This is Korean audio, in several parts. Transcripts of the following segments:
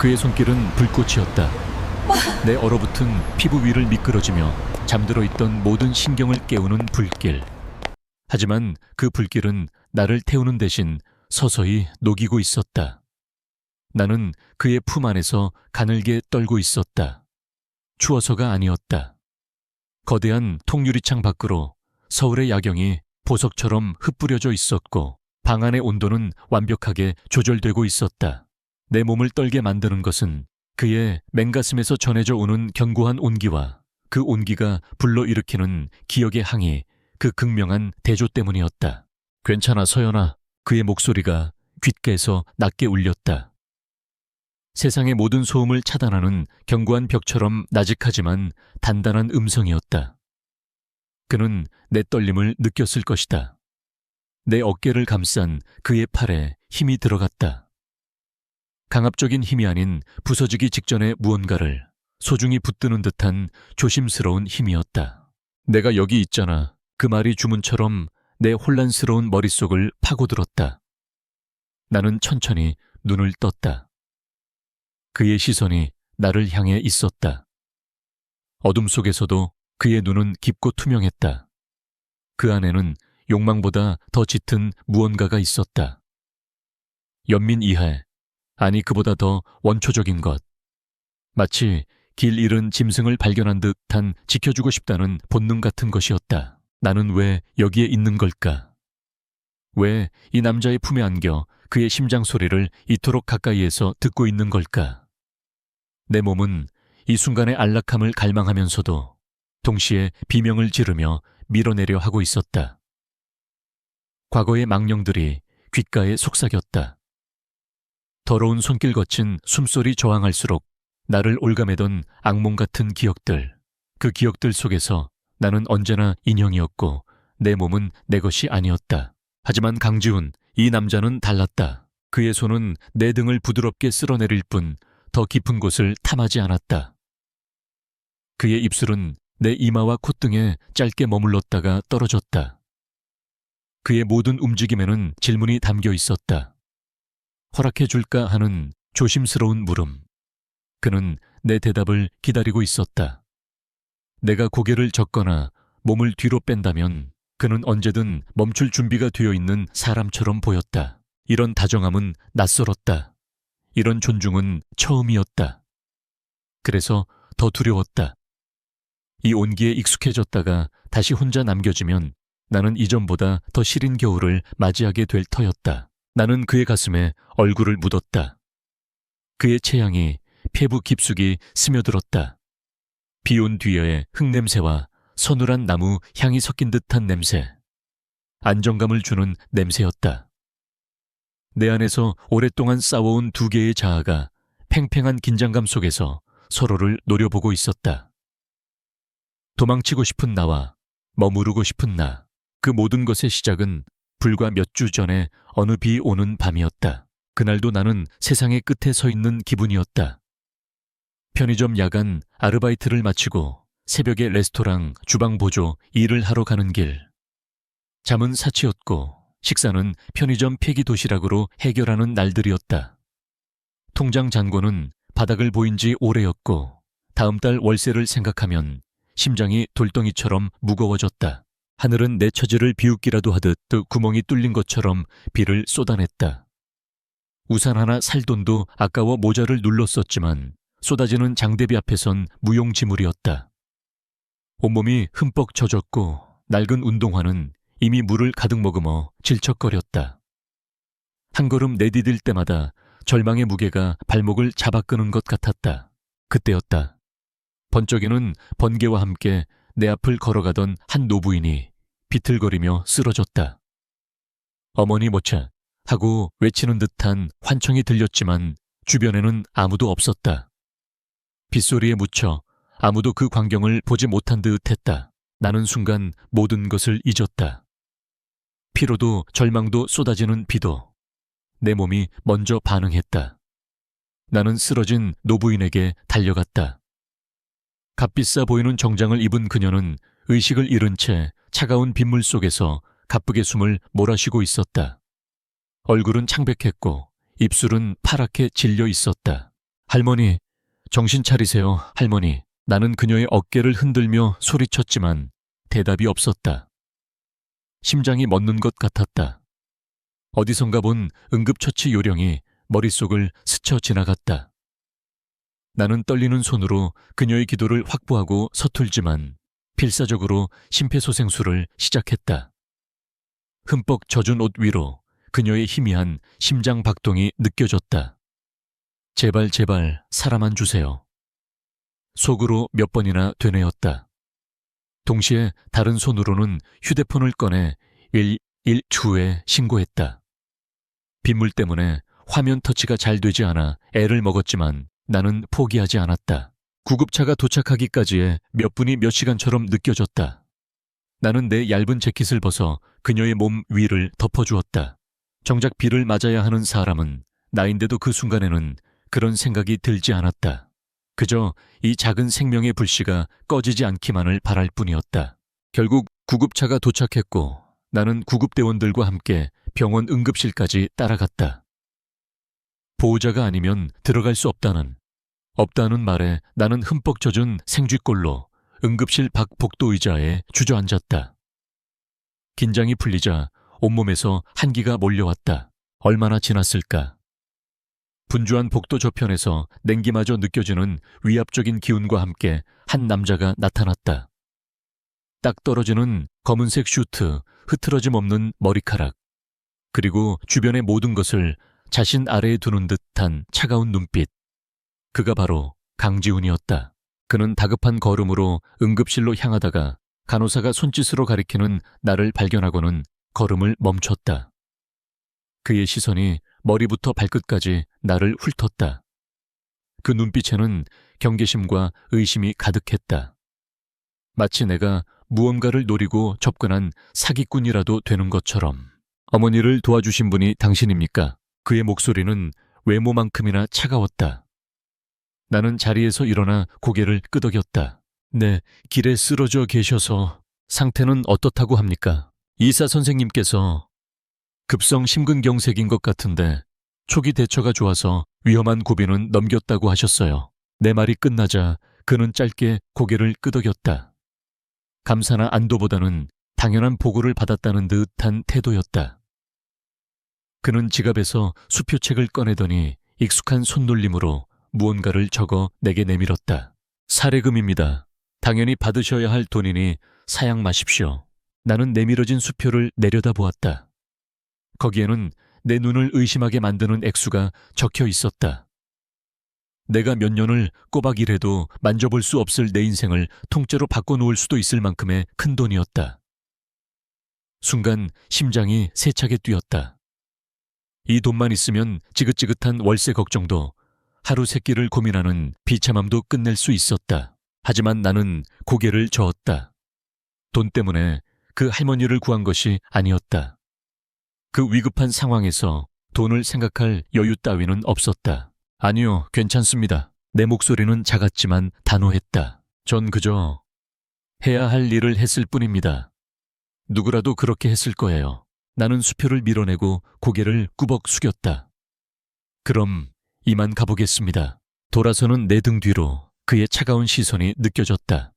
그의 손길은 불꽃이었다. 내 얼어붙은 피부 위를 미끄러지며 잠들어 있던 모든 신경을 깨우는 불길. 하지만 그 불길은 나를 태우는 대신 서서히 녹이고 있었다. 나는 그의 품 안에서 가늘게 떨고 있었다. 추워서가 아니었다. 거대한 통유리창 밖으로 서울의 야경이 보석처럼 흩뿌려져 있었고 방 안의 온도는 완벽하게 조절되고 있었다. 내 몸을 떨게 만드는 것은 그의 맨가슴에서 전해져 오는 견고한 온기와 그 온기가 불러일으키는 기억의 항이, 그 극명한 대조 때문이었다. 괜찮아, 서연아. 그의 목소리가 귓가에서 낮게 울렸다. 세상의 모든 소음을 차단하는 견고한 벽처럼 나직하지만 단단한 음성이었다. 그는 내 떨림을 느꼈을 것이다. 내 어깨를 감싼 그의 팔에 힘이 들어갔다. 강압적인 힘이 아닌 부서지기 직전의 무언가를 소중히 붙드는 듯한 조심스러운 힘이었다. 내가 여기 있잖아. 그 말이 주문처럼 내 혼란스러운 머릿속을 파고들었다. 나는 천천히 눈을 떴다. 그의 시선이 나를 향해 있었다. 어둠 속에서도 그의 눈은 깊고 투명했다. 그 안에는 욕망보다 더 짙은 무언가가 있었다. 연민 이해, 아니 그보다 더 원초적인 것. 마치 길 잃은 짐승을 발견한 듯한 지켜주고 싶다는 본능 같은 것이었다. 나는 왜 여기에 있는 걸까? 왜 이 남자의 품에 안겨 그의 심장 소리를 이토록 가까이에서 듣고 있는 걸까? 내 몸은 이 순간의 안락함을 갈망하면서도 동시에 비명을 지르며 밀어내려 하고 있었다. 과거의 망령들이 귓가에 속삭였다. 더러운 손길 거친 숨소리 저항할수록 나를 올가매던 악몽 같은 기억들, 그 기억들 속에서 나는 언제나 인형이었고 내 몸은 내 것이 아니었다. 하지만 강지훈, 이 남자는 달랐다. 그의 손은 내 등을 부드럽게 쓸어내릴 뿐 더 깊은 곳을 탐하지 않았다. 그의 입술은 내 이마와 콧등에 짧게 머물렀다가 떨어졌다. 그의 모든 움직임에는 질문이 담겨 있었다. 허락해 줄까 하는 조심스러운 물음. 그는 내 대답을 기다리고 있었다. 내가 고개를 젓거나 몸을 뒤로 뺀다면 그는 언제든 멈출 준비가 되어 있는 사람처럼 보였다. 이런 다정함은 낯설었다. 이런 존중은 처음이었다. 그래서 더 두려웠다. 이 온기에 익숙해졌다가 다시 혼자 남겨지면 나는 이전보다 더 시린 겨울을 맞이하게 될 터였다. 나는 그의 가슴에 얼굴을 묻었다. 그의 체향이 폐부 깊숙이 스며들었다. 비온 뒤의 흙냄새와 서늘한 나무 향이 섞인 듯한 냄새. 안정감을 주는 냄새였다. 내 안에서 오랫동안 싸워온 두 개의 자아가 팽팽한 긴장감 속에서 서로를 노려보고 있었다. 도망치고 싶은 나와 머무르고 싶은 나. 그 모든 것의 시작은 불과 몇 주 전에 어느 비 오는 밤이었다. 그날도 나는 세상의 끝에 서 있는 기분이었다. 편의점 야간 아르바이트를 마치고 새벽에 레스토랑 주방 보조 일을 하러 가는 길. 잠은 사치였고 식사는 편의점 폐기 도시락으로 해결하는 날들이었다. 통장 잔고는 바닥을 보인 지 오래였고 다음 달 월세를 생각하면 심장이 돌덩이처럼 무거워졌다. 하늘은 내 처지를 비웃기라도 하듯 그 구멍이 뚫린 것처럼 비를 쏟아냈다. 우산 하나 살 돈도 아까워 모자를 눌렀었지만 쏟아지는 장대비 앞에선 무용지물이었다. 온몸이 흠뻑 젖었고 낡은 운동화는 이미 물을 가득 머금어 질척거렸다. 한 걸음 내디딜 때마다 절망의 무게가 발목을 잡아끄는 것 같았다. 그때였다. 번쩍이는 번개와 함께 내 앞을 걸어가던 한 노부인이 비틀거리며 쓰러졌다. 어머니 모차 하고 외치는 듯한 환청이 들렸지만 주변에는 아무도 없었다. 빗소리에 묻혀 아무도 그 광경을 보지 못한 듯 했다. 나는 순간 모든 것을 잊었다. 피로도 절망도 쏟아지는 비도 내 몸이 먼저 반응했다. 나는 쓰러진 노부인에게 달려갔다. 값비싸 보이는 정장을 입은 그녀는 의식을 잃은 채 차가운 빗물 속에서 가쁘게 숨을 몰아쉬고 있었다. 얼굴은 창백했고 입술은 파랗게 질려 있었다. 할머니, 정신 차리세요, 할머니. 나는 그녀의 어깨를 흔들며 소리쳤지만 대답이 없었다. 심장이 멎는 것 같았다. 어디선가 본 응급처치 요령이 머릿속을 스쳐 지나갔다. 나는 떨리는 손으로 그녀의 기도를 확보하고 서툴지만 필사적으로 심폐소생술을 시작했다. 흠뻑 젖은 옷 위로 그녀의 희미한 심장 박동이 느껴졌다. 제발 제발 살아만 주세요. 속으로 몇 번이나 되뇌었다. 동시에 다른 손으로는 휴대폰을 꺼내 112에 신고했다. 빗물 때문에 화면 터치가 잘 되지 않아 애를 먹었지만 나는 포기하지 않았다. 구급차가 도착하기까지의 몇 분이 몇 시간처럼 느껴졌다. 나는 내 얇은 재킷을 벗어 그녀의 몸 위를 덮어주었다. 정작 비를 맞아야 하는 사람은 나인데도 그 순간에는 그런 생각이 들지 않았다. 그저 이 작은 생명의 불씨가 꺼지지 않기만을 바랄 뿐이었다. 결국 구급차가 도착했고 나는 구급대원들과 함께 병원 응급실까지 따라갔다. 보호자가 아니면 들어갈 수 없다는 말에 나는 흠뻑 젖은 생쥐꼴로 응급실 밖 복도 의자에 주저앉았다. 긴장이 풀리자 온몸에서 한기가 몰려왔다. 얼마나 지났을까? 분주한 복도 저편에서 냉기마저 느껴지는 위압적인 기운과 함께 한 남자가 나타났다. 딱 떨어지는 검은색 슈트, 흐트러짐 없는 머리카락, 그리고 주변의 모든 것을 자신 아래에 두는 듯한 차가운 눈빛. 그가 바로 강지훈이었다. 그는 다급한 걸음으로 응급실로 향하다가 간호사가 손짓으로 가리키는 나를 발견하고는 걸음을 멈췄다. 그의 시선이 머리부터 발끝까지 나를 훑었다. 그 눈빛에는 경계심과 의심이 가득했다. 마치 내가 무언가를 노리고 접근한 사기꾼이라도 되는 것처럼. 어머니를 도와주신 분이 당신입니까? 그의 목소리는 외모만큼이나 차가웠다. 나는 자리에서 일어나 고개를 끄덕였다. 네, 길에 쓰러져 계셔서 상태는 어떻다고 합니까? 의사 선생님께서 급성 심근경색인 것 같은데 초기 대처가 좋아서 위험한 고비는 넘겼다고 하셨어요. 내 말이 끝나자 그는 짧게 고개를 끄덕였다. 감사나 안도보다는 당연한 보고를 받았다는 듯한 태도였다. 그는 지갑에서 수표책을 꺼내더니 익숙한 손놀림으로 무언가를 적어 내게 내밀었다. 사례금입니다. 당연히 받으셔야 할 돈이니 사양 마십시오. 나는 내밀어진 수표를 내려다보았다. 거기에는 내 눈을 의심하게 만드는 액수가 적혀 있었다. 내가 몇 년을 꼬박 일해도 만져볼 수 없을 내 인생을 통째로 바꿔놓을 수도 있을 만큼의 큰 돈이었다. 순간 심장이 세차게 뛰었다. 이 돈만 있으면 지긋지긋한 월세 걱정도 하루 세 끼를 고민하는 비참함도 끝낼 수 있었다. 하지만 나는 고개를 저었다. 돈 때문에 그 할머니를 구한 것이 아니었다. 그 위급한 상황에서 돈을 생각할 여유 따위는 없었다. 아니요, 괜찮습니다. 내 목소리는 작았지만 단호했다. 전 그저 해야 할 일을 했을 뿐입니다. 누구라도 그렇게 했을 거예요. 나는 수표를 밀어내고 고개를 꾸벅 숙였다. 그럼 이만 가보겠습니다. 돌아서는 내 등 뒤로 그의 차가운 시선이 느껴졌다.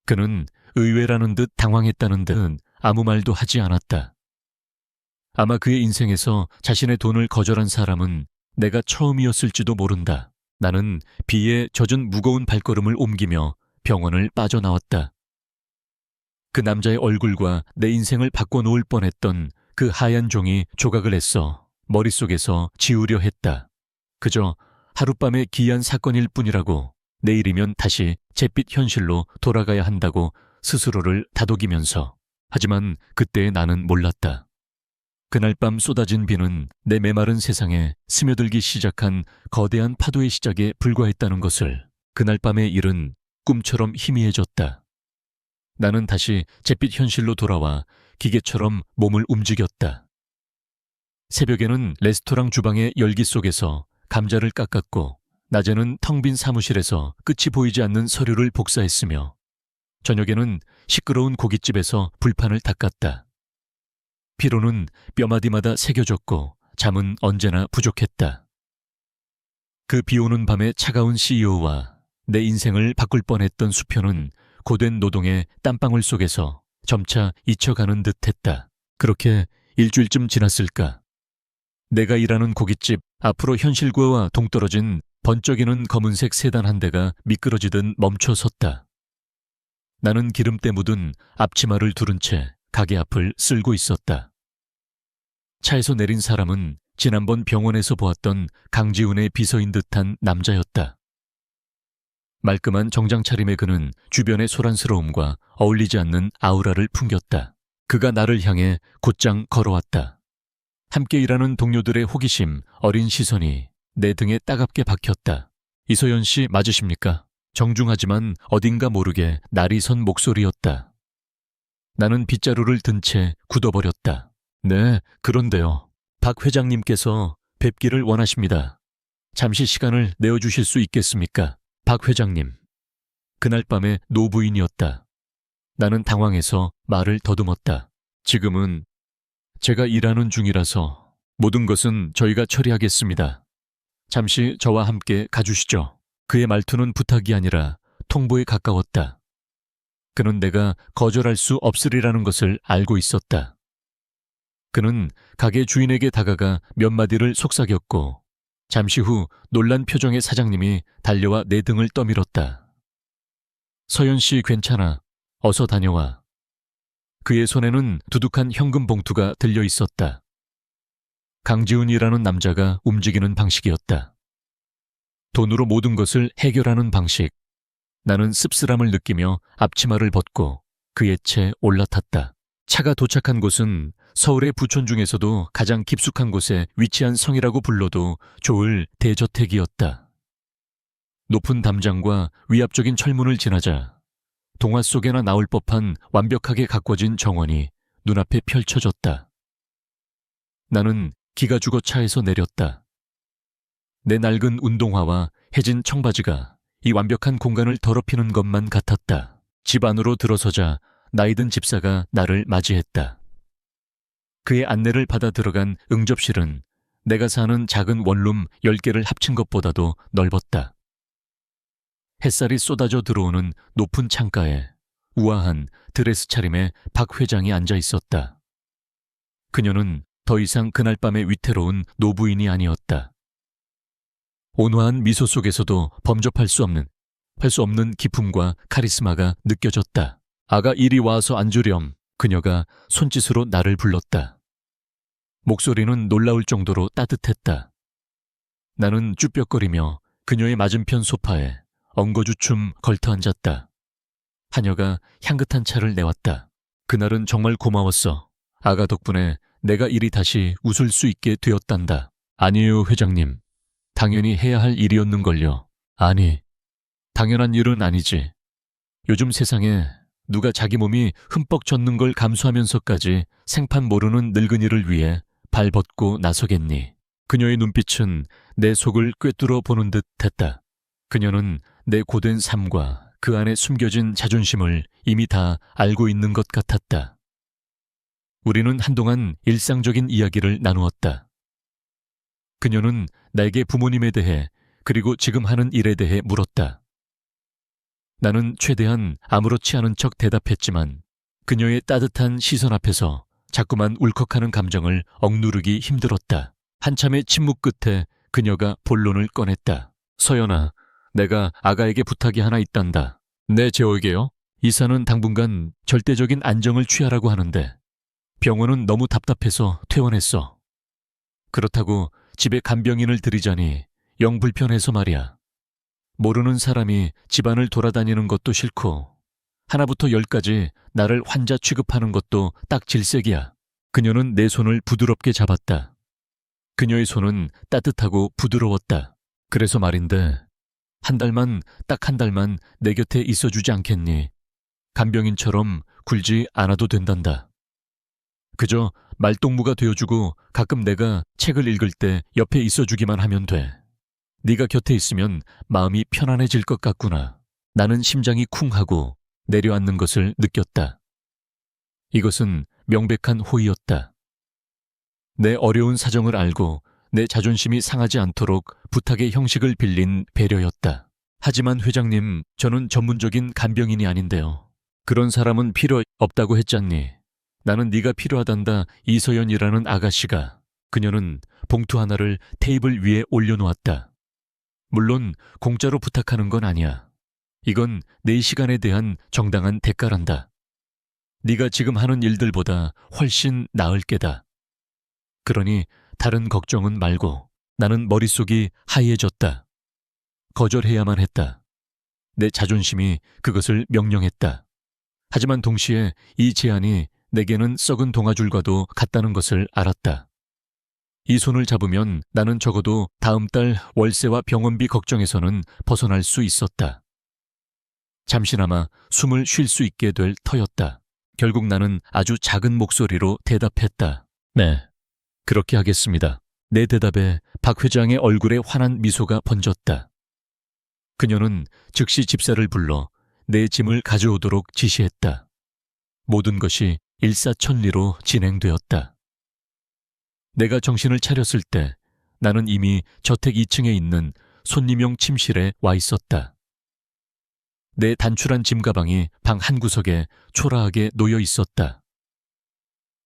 그는 의외라는 듯 당황했다는 듯 아무 말도 하지 않았다. 아마 그의 인생에서 자신의 돈을 거절한 사람은 내가 처음이었을지도 모른다. 나는 비에 젖은 무거운 발걸음을 옮기며 병원을 빠져나왔다. 그 남자의 얼굴과 내 인생을 바꿔놓을 뻔했던 그 하얀 종이 조각을 했어 머릿속에서 지우려 했다. 그저 하룻밤의 기이한 사건일 뿐이라고, 내일이면 다시 잿빛 현실로 돌아가야 한다고 스스로를 다독이면서. 하지만 그때의 나는 몰랐다. 그날 밤 쏟아진 비는 내 메마른 세상에 스며들기 시작한 거대한 파도의 시작에 불과했다는 것을. 그날 밤의 일은 꿈처럼 희미해졌다. 나는 다시 잿빛 현실로 돌아와 기계처럼 몸을 움직였다. 새벽에는 레스토랑 주방의 열기 속에서 감자를 깎았고, 낮에는 텅 빈 사무실에서 끝이 보이지 않는 서류를 복사했으며, 저녁에는 시끄러운 고깃집에서 불판을 닦았다. 피로는 뼈마디마다 새겨졌고 잠은 언제나 부족했다. 그 비오는 밤의 차가운 CEO와 내 인생을 바꿀 뻔했던 수표는 고된 노동의 땀방울 속에서 점차 잊혀가는 듯했다. 그렇게 일주일쯤 지났을까. 내가 일하는 고깃집 앞으로 현실과와 동떨어진 번쩍이는 검은색 세단 한 대가 미끄러지듯 멈춰 섰다. 나는 기름때 묻은 앞치마를 두른 채 가게 앞을 쓸고 있었다. 차에서 내린 사람은 지난번 병원에서 보았던 강지훈의 비서인 듯한 남자였다. 말끔한 정장 차림의 그는 주변의 소란스러움과 어울리지 않는 아우라를 풍겼다. 그가 나를 향해 곧장 걸어왔다. 함께 일하는 동료들의 호기심, 어린 시선이 내 등에 따갑게 박혔다. 이소연 씨 맞으십니까? 정중하지만 어딘가 모르게 날이 선 목소리였다. 나는 빗자루를 든 채 굳어버렸다. 네, 그런데요. 박 회장님께서 뵙기를 원하십니다. 잠시 시간을 내어주실 수 있겠습니까? 박 회장님. 그날 밤의 노부인이었다. 나는 당황해서 말을 더듬었다. 지금은 제가 일하는 중이라서 모든 것은 저희가 처리하겠습니다. 잠시 저와 함께 가주시죠. 그의 말투는 부탁이 아니라 통보에 가까웠다. 그는 내가 거절할 수 없으리라는 것을 알고 있었다. 그는 가게 주인에게 다가가 몇 마디를 속삭였고 잠시 후 놀란 표정의 사장님이 달려와 내 등을 떠밀었다. 서연 씨 괜찮아. 어서 다녀와. 그의 손에는 두둑한 현금 봉투가 들려 있었다. 강지훈이라는 남자가 움직이는 방식이었다. 돈으로 모든 것을 해결하는 방식. 나는 씁쓸함을 느끼며 앞치마를 벗고 그의 채 올라탔다. 차가 도착한 곳은 서울의 부촌 중에서도 가장 깊숙한 곳에 위치한 성이라고 불러도 좋을 대저택이었다. 높은 담장과 위압적인 철문을 지나자 동화 속에나 나올 법한 완벽하게 가꿔진 정원이 눈앞에 펼쳐졌다. 나는 기가 죽어 차에서 내렸다. 내 낡은 운동화와 해진 청바지가 이 완벽한 공간을 더럽히는 것만 같았다. 집 안으로 들어서자 나이든 집사가 나를 맞이했다. 그의 안내를 받아 들어간 응접실은 내가 사는 작은 원룸 10개를 합친 것보다도 넓었다. 햇살이 쏟아져 들어오는 높은 창가에 우아한 드레스 차림의 박 회장이 앉아 있었다. 그녀는 더 이상 그날 밤의 위태로운 노부인이 아니었다. 온화한 미소 속에서도 범접할 수 없는 기품과 카리스마가 느껴졌다. 아가 이리 와서 앉으렴. 그녀가 손짓으로 나를 불렀다. 목소리는 놀라울 정도로 따뜻했다. 나는 쭈뼛거리며 그녀의 맞은편 소파에 엉거주춤 걸터앉았다. 하녀가 향긋한 차를 내왔다. 그날은 정말 고마웠어. 아가 덕분에 내가 이리 다시 웃을 수 있게 되었단다. 아니에요, 회장님. 당연히 해야 할 일이었는걸요. 아니, 당연한 일은 아니지. 요즘 세상에 누가 자기 몸이 흠뻑 젖는 걸 감수하면서까지 생판 모르는 늙은이를 위해 발벗고 나서겠니. 그녀의 눈빛은 내 속을 꿰뚫어 보는 듯 했다. 그녀는 내 고된 삶과 그 안에 숨겨진 자존심을 이미 다 알고 있는 것 같았다. 우리는 한동안 일상적인 이야기를 나누었다. 그녀는 나에게 부모님에 대해 그리고 지금 하는 일에 대해 물었다. 나는 최대한 아무렇지 않은 척 대답했지만 그녀의 따뜻한 시선 앞에서 자꾸만 울컥하는 감정을 억누르기 힘들었다. 한참의 침묵 끝에 그녀가 본론을 꺼냈다. 서연아, 내가 아가에게 부탁이 하나 있단다. 네, 재호에게요? 이사는 당분간 절대적인 안정을 취하라고 하는데 병원은 너무 답답해서 퇴원했어. 그렇다고 집에 간병인을 들이자니 영 불편해서 말이야. 모르는 사람이 집안을 돌아다니는 것도 싫고 하나부터 10까지 나를 환자 취급하는 것도 딱 질색이야. 그녀는 내 손을 부드럽게 잡았다. 그녀의 손은 따뜻하고 부드러웠다. 그래서 말인데 딱 한 달만 내 곁에 있어주지 않겠니? 간병인처럼 굴지 않아도 된단다. 그저 말동무가 되어주고 가끔 내가 책을 읽을 때 옆에 있어주기만 하면 돼. 네가 곁에 있으면 마음이 편안해질 것 같구나. 나는 심장이 쿵하고 내려앉는 것을 느꼈다. 이것은 명백한 호의였다. 내 어려운 사정을 알고 내 자존심이 상하지 않도록 부탁의 형식을 빌린 배려였다. 하지만 회장님, 저는 전문적인 간병인이 아닌데요. 그런 사람은 필요 없다고 했잖니. 나는 네가 필요하단다. 이서연이라는 아가씨가. 그녀는 봉투 하나를 테이블 위에 올려놓았다. 물론 공짜로 부탁하는 건 아니야. 이건 내 시간에 대한 정당한 대가란다. 네가 지금 하는 일들보다 훨씬 나을 게다. 그러니 다른 걱정은 말고. 나는 머릿속이 하얘졌다. 거절해야만 했다. 내 자존심이 그것을 명령했다. 하지만 동시에 이 제안이 내게는 썩은 동아줄과도 같다는 것을 알았다. 이 손을 잡으면 나는 적어도 다음 달 월세와 병원비 걱정에서는 벗어날 수 있었다. 잠시나마 숨을 쉴 수 있게 될 터였다. 결국 나는 아주 작은 목소리로 대답했다. 네, 그렇게 하겠습니다. 내 대답에 박 회장의 얼굴에 환한 미소가 번졌다. 그녀는 즉시 집사를 불러 내 짐을 가져오도록 지시했다. 모든 것이 일사천리로 진행되었다. 내가 정신을 차렸을 때 나는 이미 저택 2층에 있는 손님용 침실에 와 있었다. 내 단출한 짐가방이 방 한구석에 초라하게 놓여 있었다.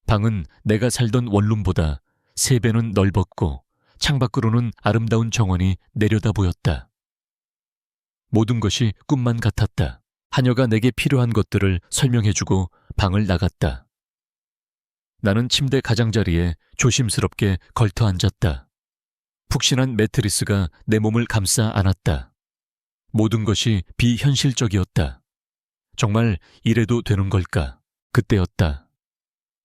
방은 내가 살던 원룸보다 3배는 넓었고 창밖으로는 아름다운 정원이 내려다 보였다. 모든 것이 꿈만 같았다. 하녀가 내게 필요한 것들을 설명해주고 방을 나갔다. 나는 침대 가장자리에 조심스럽게 걸터 앉았다. 푹신한 매트리스가 내 몸을 감싸 안았다. 모든 것이 비현실적이었다. 정말 이래도 되는 걸까? 그때였다.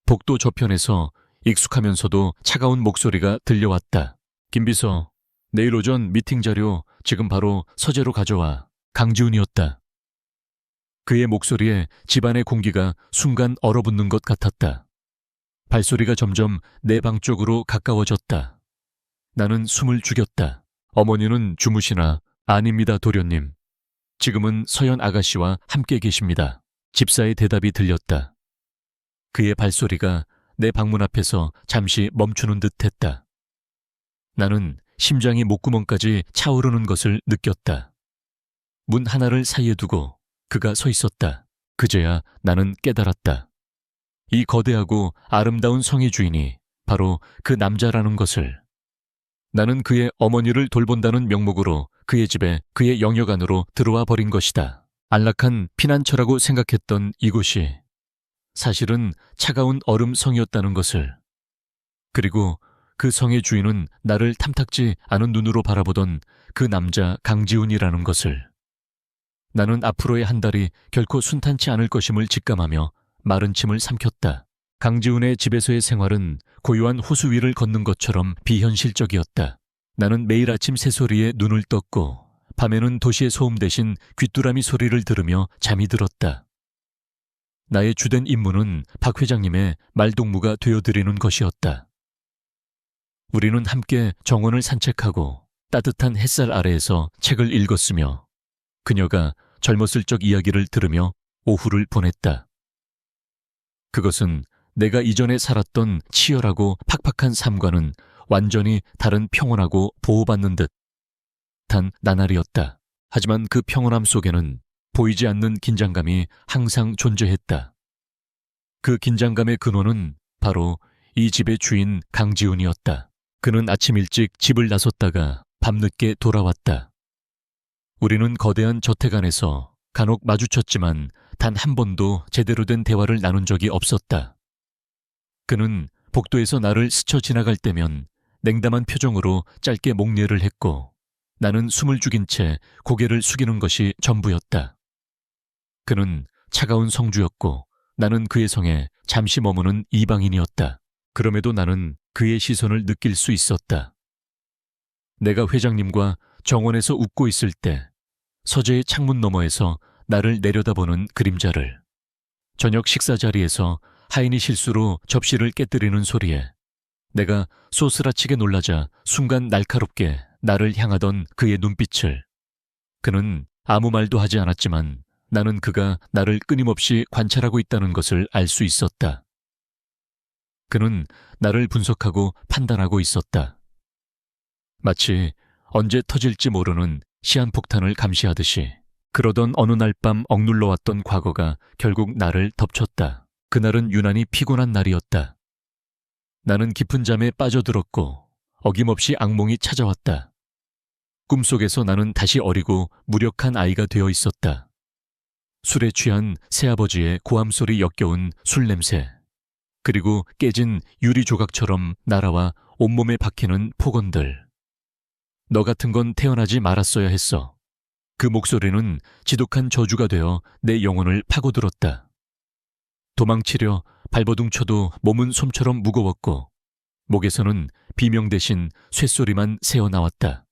복도 저편에서 익숙하면서도 차가운 목소리가 들려왔다. 김비서, 내일 오전 미팅 자료 지금 바로 서재로 가져와. 강지훈이었다. 그의 목소리에 집안의 공기가 순간 얼어붙는 것 같았다. 발소리가 점점 내 방 쪽으로 가까워졌다. 나는 숨을 죽였다. 어머니는 주무시나? 아닙니다, 도련님. 지금은 서연 아가씨와 함께 계십니다. 집사의 대답이 들렸다. 그의 발소리가 내 방문 앞에서 잠시 멈추는 듯 했다. 나는 심장이 목구멍까지 차오르는 것을 느꼈다. 문 하나를 사이에 두고 그가 서 있었다. 그제야 나는 깨달았다. 이 거대하고 아름다운 성의 주인이 바로 그 남자라는 것을. 나는 그의 어머니를 돌본다는 명목으로 그의 집에 그의 영역 안으로 들어와 버린 것이다. 안락한 피난처라고 생각했던 이곳이 사실은 차가운 얼음 성이었다는 것을. 그리고 그 성의 주인은 나를 탐탁지 않은 눈으로 바라보던 그 남자 강지훈이라는 것을. 나는 앞으로의 한 달이 결코 순탄치 않을 것임을 직감하며 마른 침을 삼켰다. 강지훈의 집에서의 생활은 고요한 호수 위를 걷는 것처럼 비현실적이었다. 나는 매일 아침 새소리에 눈을 떴고 밤에는 도시의 소음 대신 귀뚜라미 소리를 들으며 잠이 들었다. 나의 주된 임무는 박 회장님의 말동무가 되어드리는 것이었다. 우리는 함께 정원을 산책하고 따뜻한 햇살 아래에서 책을 읽었으며 그녀가 젊었을 적 이야기를 들으며 오후를 보냈다. 그것은 내가 이전에 살았던 치열하고 팍팍한 삶과는 완전히 다른 평온하고 보호받는 듯한 나날이었다. 하지만 그 평온함 속에는 보이지 않는 긴장감이 항상 존재했다. 그 긴장감의 근원은 바로 이 집의 주인 강지훈이었다. 그는 아침 일찍 집을 나섰다가 밤늦게 돌아왔다. 우리는 거대한 저택 안에서 간혹 마주쳤지만 단 한 번도 제대로 된 대화를 나눈 적이 없었다. 그는 복도에서 나를 스쳐 지나갈 때면 냉담한 표정으로 짧게 목례를 했고 나는 숨을 죽인 채 고개를 숙이는 것이 전부였다. 그는 차가운 성주였고 나는 그의 성에 잠시 머무는 이방인이었다. 그럼에도 나는 그의 시선을 느낄 수 있었다. 내가 회장님과 정원에서 웃고 있을 때 서재의 창문 너머에서 나를 내려다보는 그림자를, 저녁 식사 자리에서 하인이 실수로 접시를 깨뜨리는 소리에 내가 소스라치게 놀라자 순간 날카롭게 나를 향하던 그의 눈빛을. 그는 아무 말도 하지 않았지만 나는 그가 나를 끊임없이 관찰하고 있다는 것을 알 수 있었다. 그는 나를 분석하고 판단하고 있었다. 마치 언제 터질지 모르는 시한폭탄을 감시하듯이. 그러던 어느 날 밤 억눌러왔던 과거가 결국 나를 덮쳤다. 그날은 유난히 피곤한 날이었다. 나는 깊은 잠에 빠져들었고 어김없이 악몽이 찾아왔다. 꿈속에서 나는 다시 어리고 무력한 아이가 되어 있었다. 술에 취한 새아버지의 고함소리 역겨운 술 냄새, 그리고 깨진 유리 조각처럼 날아와 온몸에 박히는 폭언들. 너 같은 건 태어나지 말았어야 했어. 그 목소리는 지독한 저주가 되어 내 영혼을 파고들었다. 도망치려 발버둥 쳐도 몸은 솜처럼 무거웠고 목에서는 비명 대신 쇳소리만 새어나왔다.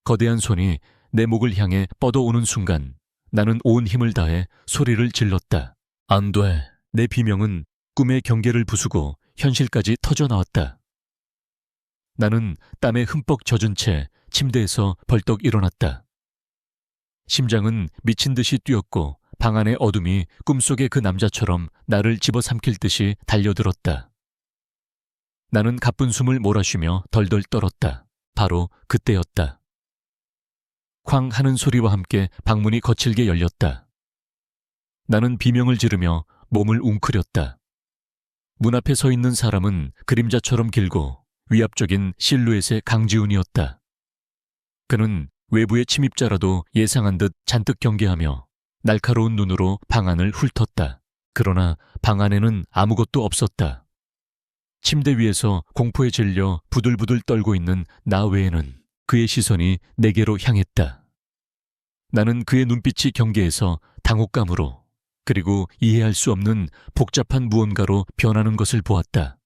거대한 손이 내 목을 향해 뻗어오는 순간 나는 온 힘을 다해 소리를 질렀다. 안 돼. 내 비명은 꿈의 경계를 부수고 현실까지 터져나왔다. 나는 땀에 흠뻑 젖은 채 침대에서 벌떡 일어났다. 심장은 미친 듯이 뛰었고 방 안의 어둠이 꿈속의 그 남자처럼 나를 집어삼킬 듯이 달려들었다. 나는 가쁜 숨을 몰아쉬며 덜덜 떨었다. 바로 그때였다. 쾅 하는 소리와 함께 방문이 거칠게 열렸다. 나는 비명을 지르며 몸을 웅크렸다. 문 앞에 서 있는 사람은 그림자처럼 길고 위압적인 실루엣의 강지훈이었다. 그는 외부의 침입자라도 예상한 듯 잔뜩 경계하며 날카로운 눈으로 방 안을 훑었다. 그러나 방 안에는 아무것도 없었다. 침대 위에서 공포에 질려 부들부들 떨고 있는 나 외에는 그의 시선이 내게로 향했다. 나는 그의 눈빛이 경계에서 당혹감으로, 그리고 이해할 수 없는 복잡한 무언가로 변하는 것을 보았다.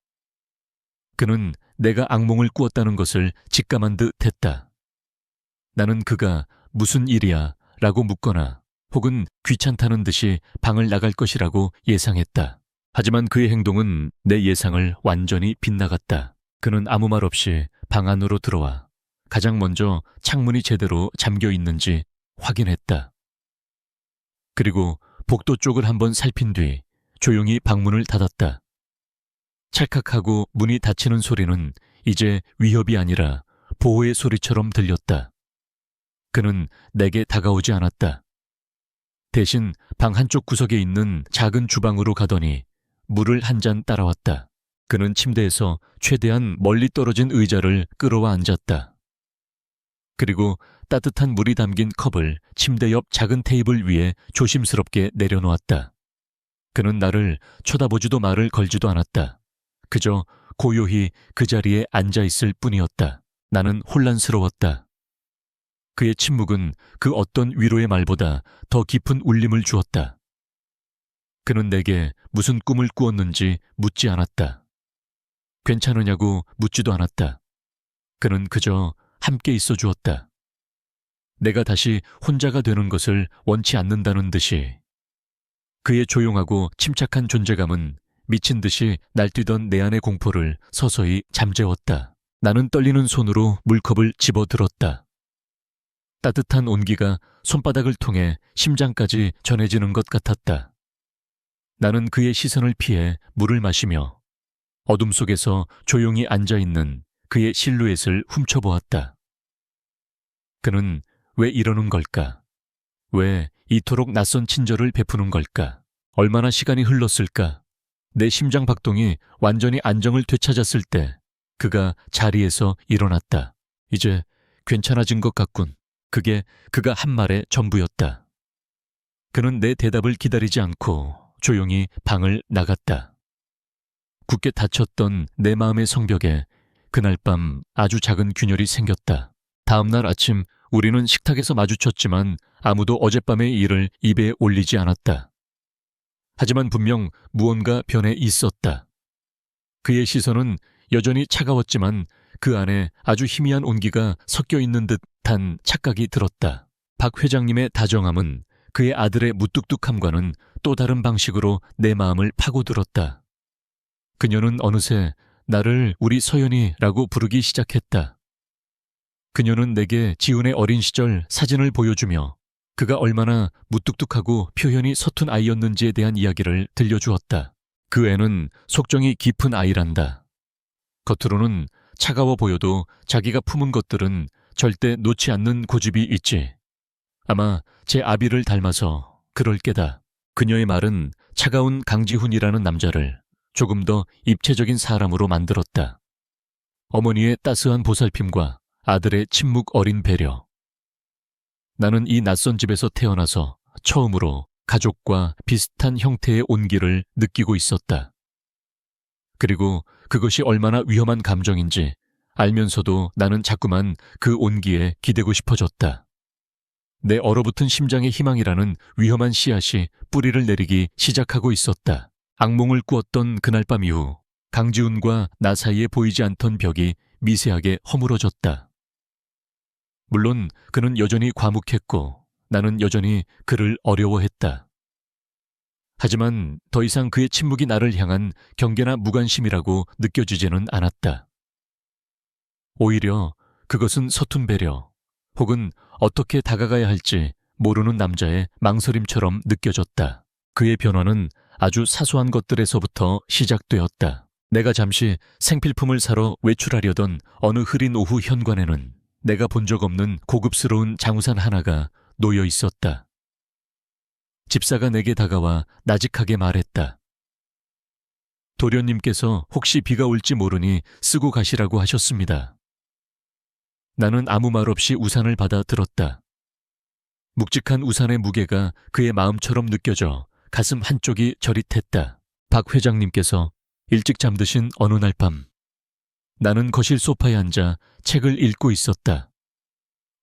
그는 내가 악몽을 꾸었다는 것을 직감한 듯 했다. 나는 그가 무슨 일이야 라고 묻거나 혹은 귀찮다는 듯이 방을 나갈 것이라고 예상했다. 하지만 그의 행동은 내 예상을 완전히 빗나갔다. 그는 아무 말 없이 방 안으로 들어와 가장 먼저 창문이 제대로 잠겨 있는지 확인했다. 그리고 복도 쪽을 한번 살핀 뒤 조용히 방문을 닫았다. 찰칵하고 문이 닫히는 소리는 이제 위협이 아니라 보호의 소리처럼 들렸다. 그는 내게 다가오지 않았다. 대신 방 한쪽 구석에 있는 작은 주방으로 가더니 물을 한 잔 따라왔다. 그는 침대에서 최대한 멀리 떨어진 의자를 끌어와 앉았다. 그리고 따뜻한 물이 담긴 컵을 침대 옆 작은 테이블 위에 조심스럽게 내려놓았다. 그는 나를 쳐다보지도 말을 걸지도 않았다. 그저 고요히 그 자리에 앉아있을 뿐이었다. 나는 혼란스러웠다. 그의 침묵은 그 어떤 위로의 말보다 더 깊은 울림을 주었다. 그는 내게 무슨 꿈을 꾸었는지 묻지 않았다. 괜찮으냐고 묻지도 않았다. 그는 그저 함께 있어 주었다. 내가 다시 혼자가 되는 것을 원치 않는다는 듯이. 그의 조용하고 침착한 존재감은 미친 듯이 날뛰던 내 안의 공포를 서서히 잠재웠다. 나는 떨리는 손으로 물컵을 집어들었다. 따뜻한 온기가 손바닥을 통해 심장까지 전해지는 것 같았다. 나는 그의 시선을 피해 물을 마시며 어둠 속에서 조용히 앉아있는 그의 실루엣을 훔쳐보았다. 그는 왜 이러는 걸까? 왜 이토록 낯선 친절을 베푸는 걸까? 얼마나 시간이 흘렀을까? 내 심장 박동이 완전히 안정을 되찾았을 때 그가 자리에서 일어났다. 이제 괜찮아진 것 같군. 그게 그가 한 말의 전부였다. 그는 내 대답을 기다리지 않고 조용히 방을 나갔다. 굳게 닫혔던 내 마음의 성벽에 그날 밤 아주 작은 균열이 생겼다. 다음 날 아침 우리는 식탁에서 마주쳤지만 아무도 어젯밤의 일을 입에 올리지 않았다. 하지만 분명 무언가 변해 있었다. 그의 시선은 여전히 차가웠지만 그 안에 아주 희미한 온기가 섞여 있는 듯한 착각이 들었다. 박 회장님의 다정함은 그의 아들의 무뚝뚝함과는 또 다른 방식으로 내 마음을 파고들었다. 그녀는 어느새 나를 우리 서연이라고 부르기 시작했다. 그녀는 내게 지훈의 어린 시절 사진을 보여주며 그가 얼마나 무뚝뚝하고 표현이 서툰 아이였는지에 대한 이야기를 들려주었다. 그 애는 속정이 깊은 아이란다. 겉으로는 차가워 보여도 자기가 품은 것들은 절대 놓지 않는 고집이 있지. 아마 제 아비를 닮아서 그럴 게다. 그녀의 말은 차가운 강지훈이라는 남자를 조금 더 입체적인 사람으로 만들었다. 어머니의 따스한 보살핌과 아들의 침묵 어린 배려. 나는 이 낯선 집에서 태어나서 처음으로 가족과 비슷한 형태의 온기를 느끼고 있었다. 그리고 그것이 얼마나 위험한 감정인지 알면서도 나는 자꾸만 그 온기에 기대고 싶어졌다. 내 얼어붙은 심장의 희망이라는 위험한 씨앗이 뿌리를 내리기 시작하고 있었다. 악몽을 꾸었던 그날 밤 이후 강지훈과 나 사이에 보이지 않던 벽이 미세하게 허물어졌다. 물론 그는 여전히 과묵했고 나는 여전히 그를 어려워했다. 하지만 더 이상 그의 침묵이 나를 향한 경계나 무관심이라고 느껴지지는 않았다. 오히려 그것은 서툰 배려 혹은 어떻게 다가가야 할지 모르는 남자의 망설임처럼 느껴졌다. 그의 변화는 아주 사소한 것들에서부터 시작되었다. 내가 잠시 생필품을 사러 외출하려던 어느 흐린 오후 현관에는 내가 본 적 없는 고급스러운 장우산 하나가 놓여 있었다. 집사가 내게 다가와 나직하게 말했다. 도련님께서 혹시 비가 올지 모르니 쓰고 가시라고 하셨습니다. 나는 아무 말 없이 우산을 받아 들었다. 묵직한 우산의 무게가 그의 마음처럼 느껴져 가슴 한쪽이 저릿했다. 박 회장님께서 일찍 잠드신 어느 날 밤, 나는 거실 소파에 앉아 책을 읽고 있었다.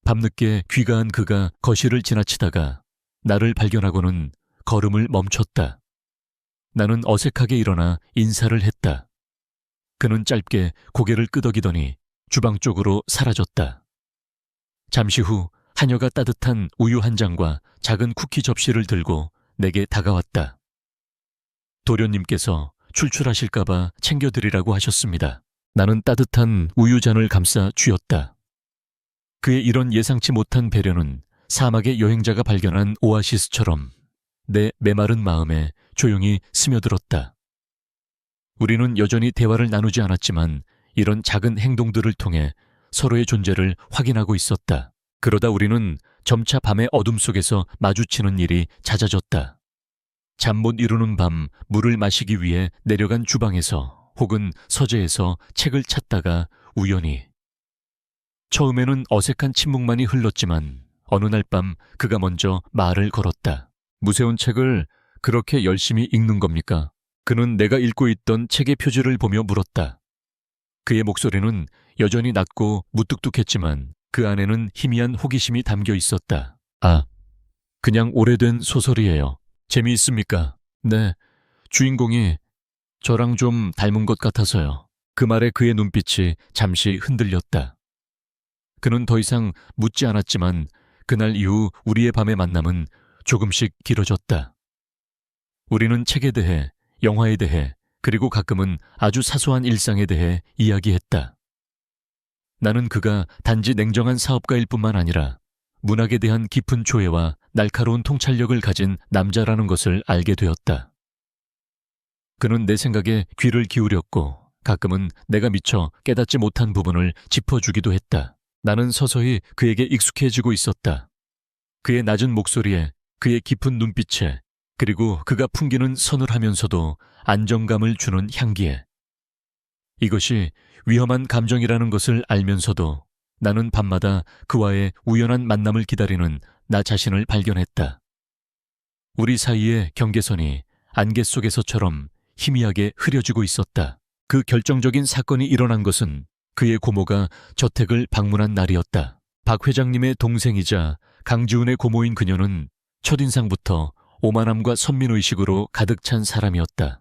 밤늦게 귀가한 그가 거실을 지나치다가 나를 발견하고는 걸음을 멈췄다. 나는 어색하게 일어나 인사를 했다. 그는 짧게 고개를 끄덕이더니 주방 쪽으로 사라졌다. 잠시 후 하녀가 따뜻한 우유 한 잔과 작은 쿠키 접시를 들고 내게 다가왔다. 도련님께서 출출하실까봐 챙겨드리라고 하셨습니다. 나는 따뜻한 우유잔을 감싸 쥐었다. 그의 이런 예상치 못한 배려는 사막의 여행자가 발견한 오아시스처럼 내 메마른 마음에 조용히 스며들었다. 우리는 여전히 대화를 나누지 않았지만 이런 작은 행동들을 통해 서로의 존재를 확인하고 있었다. 그러다 우리는 점차 밤의 어둠 속에서 마주치는 일이 잦아졌다. 잠 못 이루는 밤 물을 마시기 위해 내려간 주방에서 혹은 서재에서 책을 찾다가 우연히. 처음에는 어색한 침묵만이 흘렀지만 어느 날 밤 그가 먼저 말을 걸었다. 무세운 책을 그렇게 열심히 읽는 겁니까? 그는 내가 읽고 있던 책의 표지를 보며 물었다. 그의 목소리는 여전히 낮고 무뚝뚝했지만 그 안에는 희미한 호기심이 담겨 있었다. 아, 그냥 오래된 소설이에요. 재미있습니까? 네, 주인공이 저랑 좀 닮은 것 같아서요. 그 말에 그의 눈빛이 잠시 흔들렸다. 그는 더 이상 묻지 않았지만 그날 이후 우리의 밤의 만남은 조금씩 길어졌다. 우리는 책에 대해, 영화에 대해, 그리고 가끔은 아주 사소한 일상에 대해 이야기했다. 나는 그가 단지 냉정한 사업가일 뿐만 아니라 문학에 대한 깊은 조예와 날카로운 통찰력을 가진 남자라는 것을 알게 되었다. 그는 내 생각에 귀를 기울였고 가끔은 내가 미처 깨닫지 못한 부분을 짚어주기도 했다. 나는 서서히 그에게 익숙해지고 있었다. 그의 낮은 목소리에, 그의 깊은 눈빛에, 그리고 그가 풍기는 서늘하면서도 안정감을 주는 향기에. 이것이 위험한 감정이라는 것을 알면서도 나는 밤마다 그와의 우연한 만남을 기다리는 나 자신을 발견했다. 우리 사이의 경계선이 안개 속에서처럼 희미하게 흐려지고 있었다. 그 결정적인 사건이 일어난 것은 그의 고모가 저택을 방문한 날이었다. 박 회장님의 동생이자 강지훈의 고모인 그녀는 첫인상부터 오만함과 선민의식으로 가득 찬 사람이었다.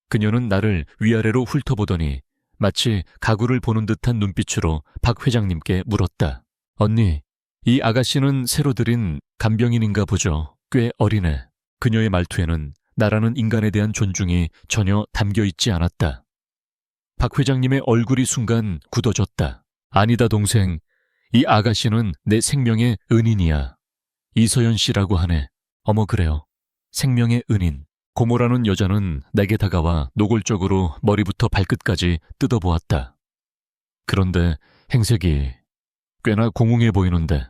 그녀는 나를 위아래로 훑어보더니 마치 가구를 보는 듯한 눈빛으로 박 회장님께 물었다. 언니, 이 아가씨는 새로 들인 간병인인가 보죠. 꽤 어리네. 그녀의 말투에는 나라는 인간에 대한 존중이 전혀 담겨 있지 않았다. 박 회장님의 얼굴이 순간 굳어졌다. 아니다 동생, 이 아가씨는 내 생명의 은인이야. 이서연 씨라고 하네. 어머 그래요. 생명의 은인. 고모라는 여자는 내게 다가와 노골적으로 머리부터 발끝까지 뜯어보았다. 그런데 행색이 꽤나 공웅해 보이는데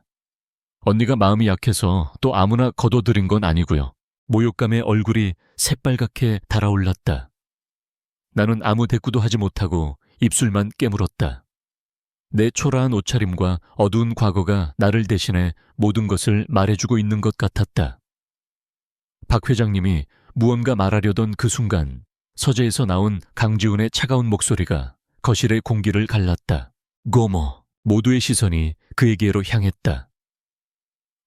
언니가 마음이 약해서 또 아무나 거둬들인 건 아니고요. 모욕감에 얼굴이 새빨갛게 달아올랐다. 나는 아무 대꾸도 하지 못하고 입술만 깨물었다. 내 초라한 옷차림과 어두운 과거가 나를 대신해 모든 것을 말해주고 있는 것 같았다. 박 회장님이 무언가 말하려던 그 순간 서재에서 나온 강지훈의 차가운 목소리가 거실의 공기를 갈랐다. 고모. 모두의 시선이 그에게로 향했다.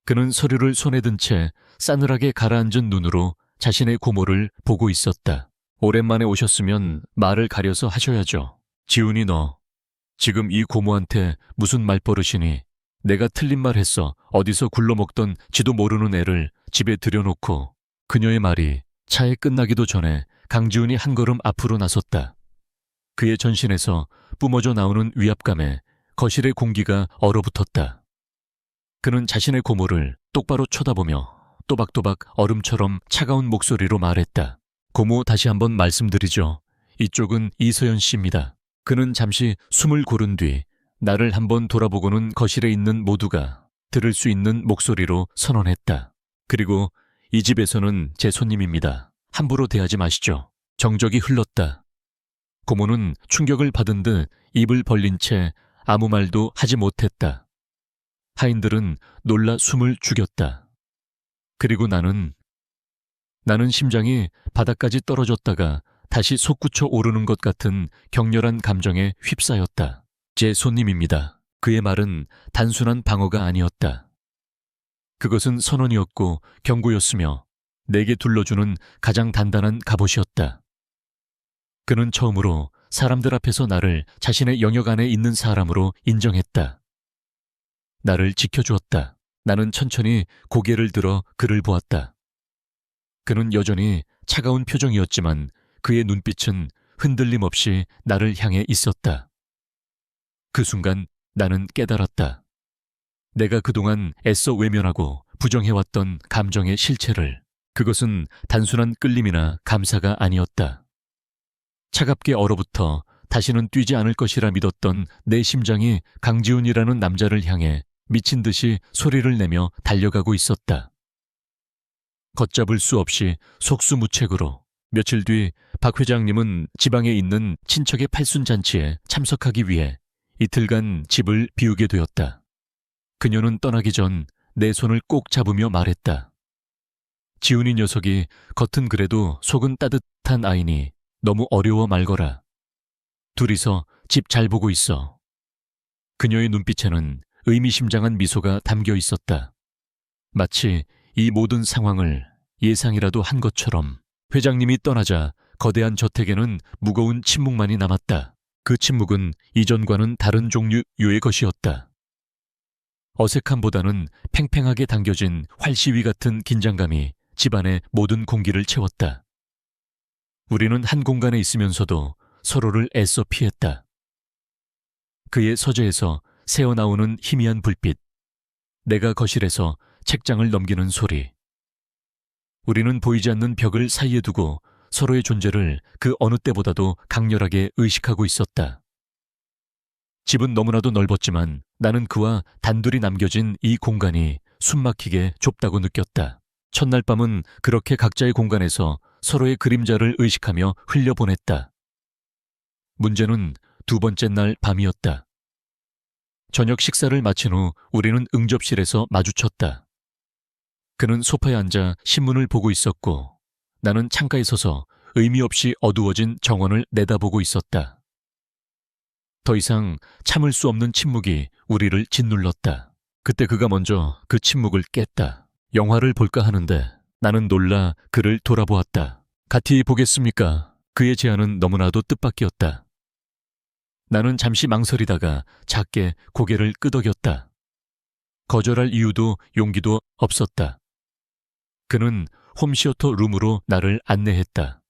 그는 서류를 손에 든 채 싸늘하게 가라앉은 눈으로 자신의 고모를 보고 있었다. 오랜만에 오셨으면 말을 가려서 하셔야죠. 지훈이 너 지금 이 고모한테 무슨 말버릇이니? 내가 틀린 말 했어. 어디서 굴러먹던 지도 모르는 애를 집에 들여놓고. 그녀의 말이 차에 끝나기도 전에 강지훈이 한 걸음 앞으로 나섰다. 그의 전신에서 뿜어져 나오는 위압감에 거실의 공기가 얼어붙었다. 그는 자신의 고모를 똑바로 쳐다보며 또박또박 얼음처럼 차가운 목소리로 말했다. 고모, 다시 한번 말씀드리죠. 이쪽은 이서연 씨입니다. 그는 잠시 숨을 고른 뒤 나를 한번 돌아보고는 거실에 있는 모두가 들을 수 있는 목소리로 선언했다. 그리고 이 집에서는 제 손님입니다. 함부로 대하지 마시죠. 정적이 흘렀다. 고모는 충격을 받은 듯 입을 벌린 채 아무 말도 하지 못했다. 하인들은 놀라 숨을 죽였다. 그리고 나는 심장이 바닥까지 떨어졌다가 다시 솟구쳐 오르는 것 같은 격렬한 감정에 휩싸였다. 제 손님입니다. 그의 말은 단순한 방어가 아니었다. 그것은 선언이었고 경고였으며 내게 둘러주는 가장 단단한 갑옷이었다. 그는 처음으로 사람들 앞에서 나를 자신의 영역 안에 있는 사람으로 인정했다. 나를 지켜주었다. 나는 천천히 고개를 들어 그를 보았다. 그는 여전히 차가운 표정이었지만 그의 눈빛은 흔들림 없이 나를 향해 있었다. 그 순간 나는 깨달았다. 내가 그동안 애써 외면하고 부정해왔던 감정의 실체를. 그것은 단순한 끌림이나 감사가 아니었다. 차갑게 얼어붙어 다시는 뛰지 않을 것이라 믿었던 내 심장이 강지훈이라는 남자를 향해 미친 듯이 소리를 내며 달려가고 있었다. 걷잡을 수 없이 속수무책으로 며칠 뒤 박 회장님은 지방에 있는 친척의 팔순잔치에 참석하기 위해 이틀간 집을 비우게 되었다. 그녀는 떠나기 전 내 손을 꼭 잡으며 말했다. 지훈이 녀석이 겉은 그래도 속은 따뜻한 아이니 너무 어려워 말거라. 둘이서 집 잘 보고 있어. 그녀의 눈빛에는 의미심장한 미소가 담겨 있었다. 마치 이 모든 상황을 예상이라도 한 것처럼. 회장님이 떠나자 거대한 저택에는 무거운 침묵만이 남았다. 그 침묵은 이전과는 다른 종류의 것이었다. 어색함보다는 팽팽하게 당겨진 활시위 같은 긴장감이 집안의 모든 공기를 채웠다. 우리는 한 공간에 있으면서도 서로를 애써 피했다. 그의 서재에서 새어나오는 희미한 불빛, 내가 거실에서 책장을 넘기는 소리. 우리는 보이지 않는 벽을 사이에 두고 서로의 존재를 그 어느 때보다도 강렬하게 의식하고 있었다. 집은 너무나도 넓었지만 나는 그와 단둘이 남겨진 이 공간이 숨막히게 좁다고 느꼈다. 첫날 밤은 그렇게 각자의 공간에서 서로의 그림자를 의식하며 흘려보냈다. 문제는 두 번째 날 밤이었다. 저녁 식사를 마친 후 우리는 응접실에서 마주쳤다. 그는 소파에 앉아 신문을 보고 있었고 나는 창가에 서서 의미 없이 어두워진 정원을 내다보고 있었다. 더 이상 참을 수 없는 침묵이 우리를 짓눌렀다. 그때 그가 먼저 그 침묵을 깼다. 영화를 볼까 하는데 나는 놀라 그를 돌아보았다. 같이 보겠습니까? 그의 제안은 너무나도 뜻밖이었다. 나는 잠시 망설이다가 작게 고개를 끄덕였다. 거절할 이유도 용기도 없었다. 그는 홈시어터 룸으로 나를 안내했다.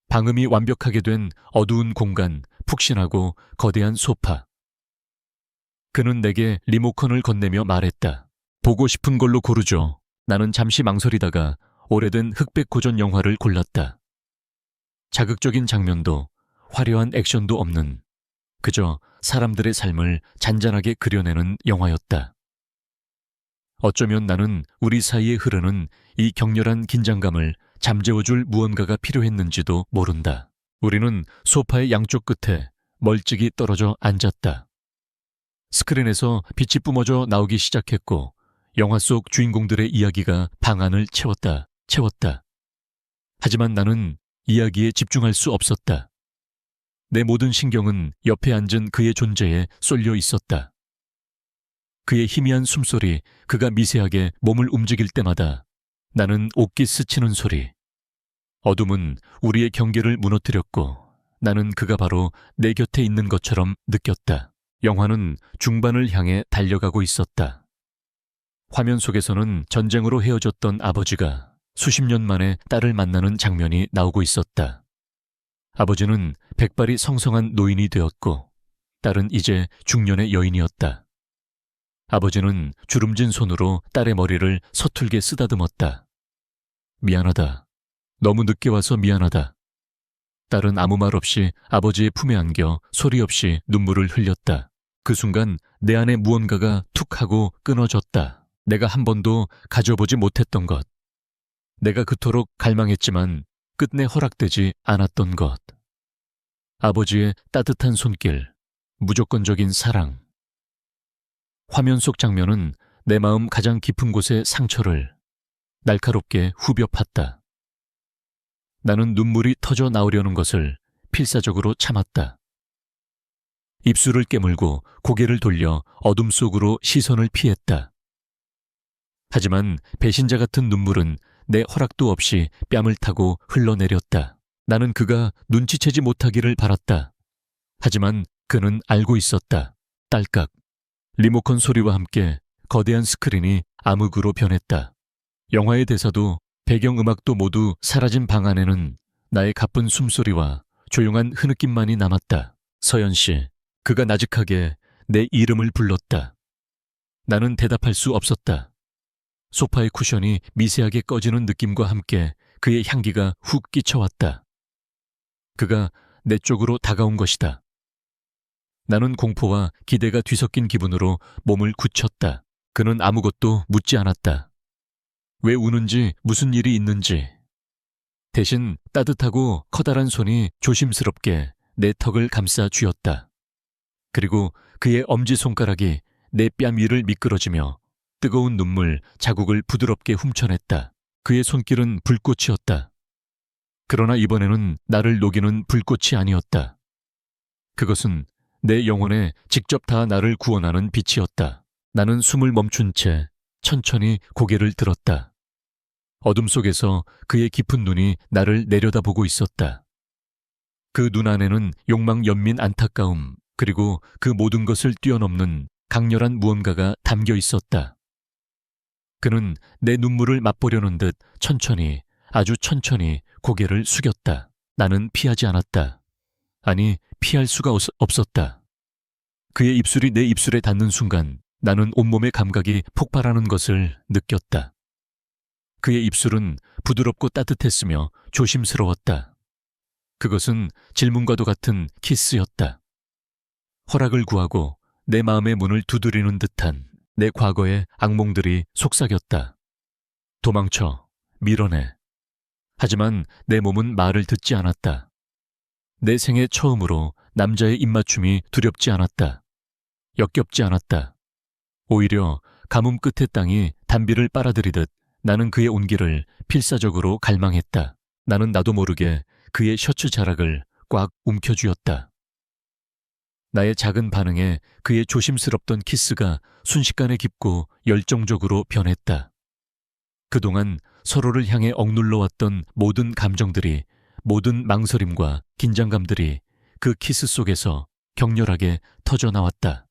방음이 완벽하게 된 어두운 공간, 푹신하고 거대한 소파. 그는 내게 리모컨을 건네며 말했다. 보고 싶은 걸로 고르죠. 나는 잠시 망설이다가 오래된 흑백 고전 영화를 골랐다. 자극적인 장면도 화려한 액션도 없는 그저 사람들의 삶을 잔잔하게 그려내는 영화였다. 어쩌면 나는 우리 사이에 흐르는 이 격렬한 긴장감을 잠재워줄 무언가가 필요했는지도 모른다. 우리는 소파의 양쪽 끝에 멀찍이 떨어져 앉았다. 스크린에서 빛이 뿜어져 나오기 시작했고 영화 속 주인공들의 이야기가 방안을 채웠다. 하지만 나는 이야기에 집중할 수 없었다. 내 모든 신경은 옆에 앉은 그의 존재에 쏠려 있었다. 그의 희미한 숨소리, 그가 미세하게 몸을 움직일 때마다 나는 옷깃 스치는 소리. 어둠은 우리의 경계를 무너뜨렸고 나는 그가 바로 내 곁에 있는 것처럼 느꼈다. 영화는 중반을 향해 달려가고 있었다. 화면 속에서는 전쟁으로 헤어졌던 아버지가 수십 년 만에 딸을 만나는 장면이 나오고 있었다. 아버지는 백발이 성성한 노인이 되었고 딸은 이제 중년의 여인이었다. 아버지는 주름진 손으로 딸의 머리를 서툴게 쓰다듬었다. 미안하다. 너무 늦게 와서 미안하다. 딸은 아무 말 없이 아버지의 품에 안겨 소리 없이 눈물을 흘렸다. 그 순간 내 안에 무언가가 툭 하고 끊어졌다. 내가 한 번도 가져보지 못했던 것. 내가 그토록 갈망했지만 끝내 허락되지 않았던 것. 아버지의 따뜻한 손길, 무조건적인 사랑. 화면 속 장면은 내 마음 가장 깊은 곳의 상처를 날카롭게 후벼 팠다. 나는 눈물이 터져 나오려는 것을 필사적으로 참았다. 입술을 깨물고 고개를 돌려 어둠 속으로 시선을 피했다. 하지만 배신자 같은 눈물은 내 허락도 없이 뺨을 타고 흘러내렸다. 나는 그가 눈치채지 못하기를 바랐다. 하지만 그는 알고 있었다. 딸깍. 리모컨 소리와 함께 거대한 스크린이 암흑으로 변했다. 영화의 대사도 배경음악도 모두 사라진 방 안에는 나의 가쁜 숨소리와 조용한 흐느낌만이 남았다. 서연 씨, 그가 나직하게 내 이름을 불렀다. 나는 대답할 수 없었다. 소파의 쿠션이 미세하게 꺼지는 느낌과 함께 그의 향기가 훅 끼쳐왔다. 그가 내 쪽으로 다가온 것이다. 나는 공포와 기대가 뒤섞인 기분으로 몸을 굳혔다. 그는 아무것도 묻지 않았다. 왜 우는지, 무슨 일이 있는지. 대신 따뜻하고 커다란 손이 조심스럽게 내 턱을 감싸 쥐었다. 그리고 그의 엄지손가락이 내 뺨 위를 미끄러지며 뜨거운 눈물 자국을 부드럽게 훔쳐냈다. 그의 손길은 불꽃이었다. 그러나 이번에는 나를 녹이는 불꽃이 아니었다. 그것은 내 영혼에 직접 다 나를 구원하는 빛이었다. 나는 숨을 멈춘 채 천천히 고개를 들었다. 어둠 속에서 그의 깊은 눈이 나를 내려다보고 있었다. 그 눈 안에는 욕망 연민 안타까움, 그리고 그 모든 것을 뛰어넘는 강렬한 무언가가 담겨 있었다. 그는 내 눈물을 맛보려는 듯 천천히, 아주 천천히 고개를 숙였다. 나는 피하지 않았다. 아니, 피할 수가 없었다. 그의 입술이 내 입술에 닿는 순간 나는 온몸의 감각이 폭발하는 것을 느꼈다. 그의 입술은 부드럽고 따뜻했으며 조심스러웠다. 그것은 질문과도 같은 키스였다. 허락을 구하고 내 마음의 문을 두드리는 듯한 내 과거의 악몽들이 속삭였다. 도망쳐, 밀어내. 하지만 내 몸은 말을 듣지 않았다. 내 생애 처음으로 남자의 입맞춤이 두렵지 않았다. 역겹지 않았다. 오히려 가뭄 끝의 땅이 단비를 빨아들이듯 나는 그의 온기를 필사적으로 갈망했다. 나는 나도 모르게 그의 셔츠 자락을 꽉 움켜쥐었다. 나의 작은 반응에 그의 조심스럽던 키스가 순식간에 깊고 열정적으로 변했다. 그동안 서로를 향해 억눌러왔던 모든 감정들이, 모든 망설임과 긴장감들이 그 키스 속에서 격렬하게 터져나왔다.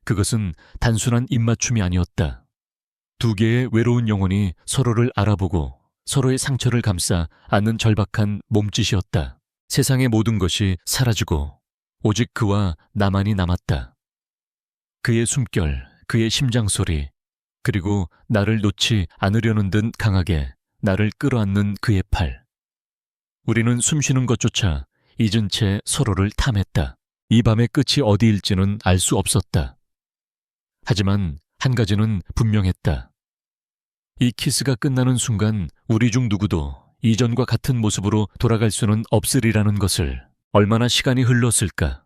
그것은 단순한 입맞춤이 아니었다. 두 개의 외로운 영혼이 서로를 알아보고 서로의 상처를 감싸 안는 절박한 몸짓이었다. 세상의 모든 것이 사라지고 오직 그와 나만이 남았다. 그의 숨결, 그의 심장소리, 그리고 나를 놓지 않으려는 듯 강하게 나를 끌어안는 그의 팔. 우리는 숨쉬는 것조차 잊은 채 서로를 탐했다. 이 밤의 끝이 어디일지는 알 수 없었다. 하지만 한 가지는 분명했다. 이 키스가 끝나는 순간 우리 중 누구도 이전과 같은 모습으로 돌아갈 수는 없으리라는 것을. 얼마나 시간이 흘렀을까.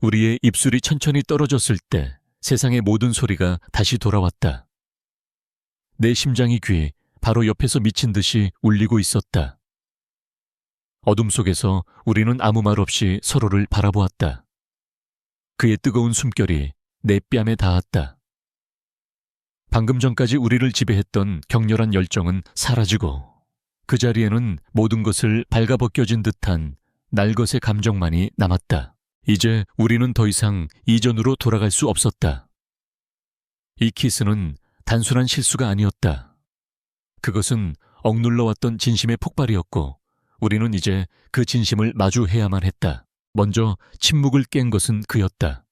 우리의 입술이 천천히 떨어졌을 때 세상의 모든 소리가 다시 돌아왔다. 내 심장이 귀 바로 옆에서 미친 듯이 울리고 있었다. 어둠 속에서 우리는 아무 말 없이 서로를 바라보았다. 그의 뜨거운 숨결이 내 뺨에 닿았다. 방금 전까지 우리를 지배했던 격렬한 열정은 사라지고 그 자리에는 모든 것을 발가벗겨진 듯한 날것의 감정만이 남았다. 이제 우리는 더 이상 이전으로 돌아갈 수 없었다. 이 키스는 단순한 실수가 아니었다. 그것은 억눌러왔던 진심의 폭발이었고 우리는 이제 그 진심을 마주해야만 했다. 먼저 침묵을 깬 것은 그였다.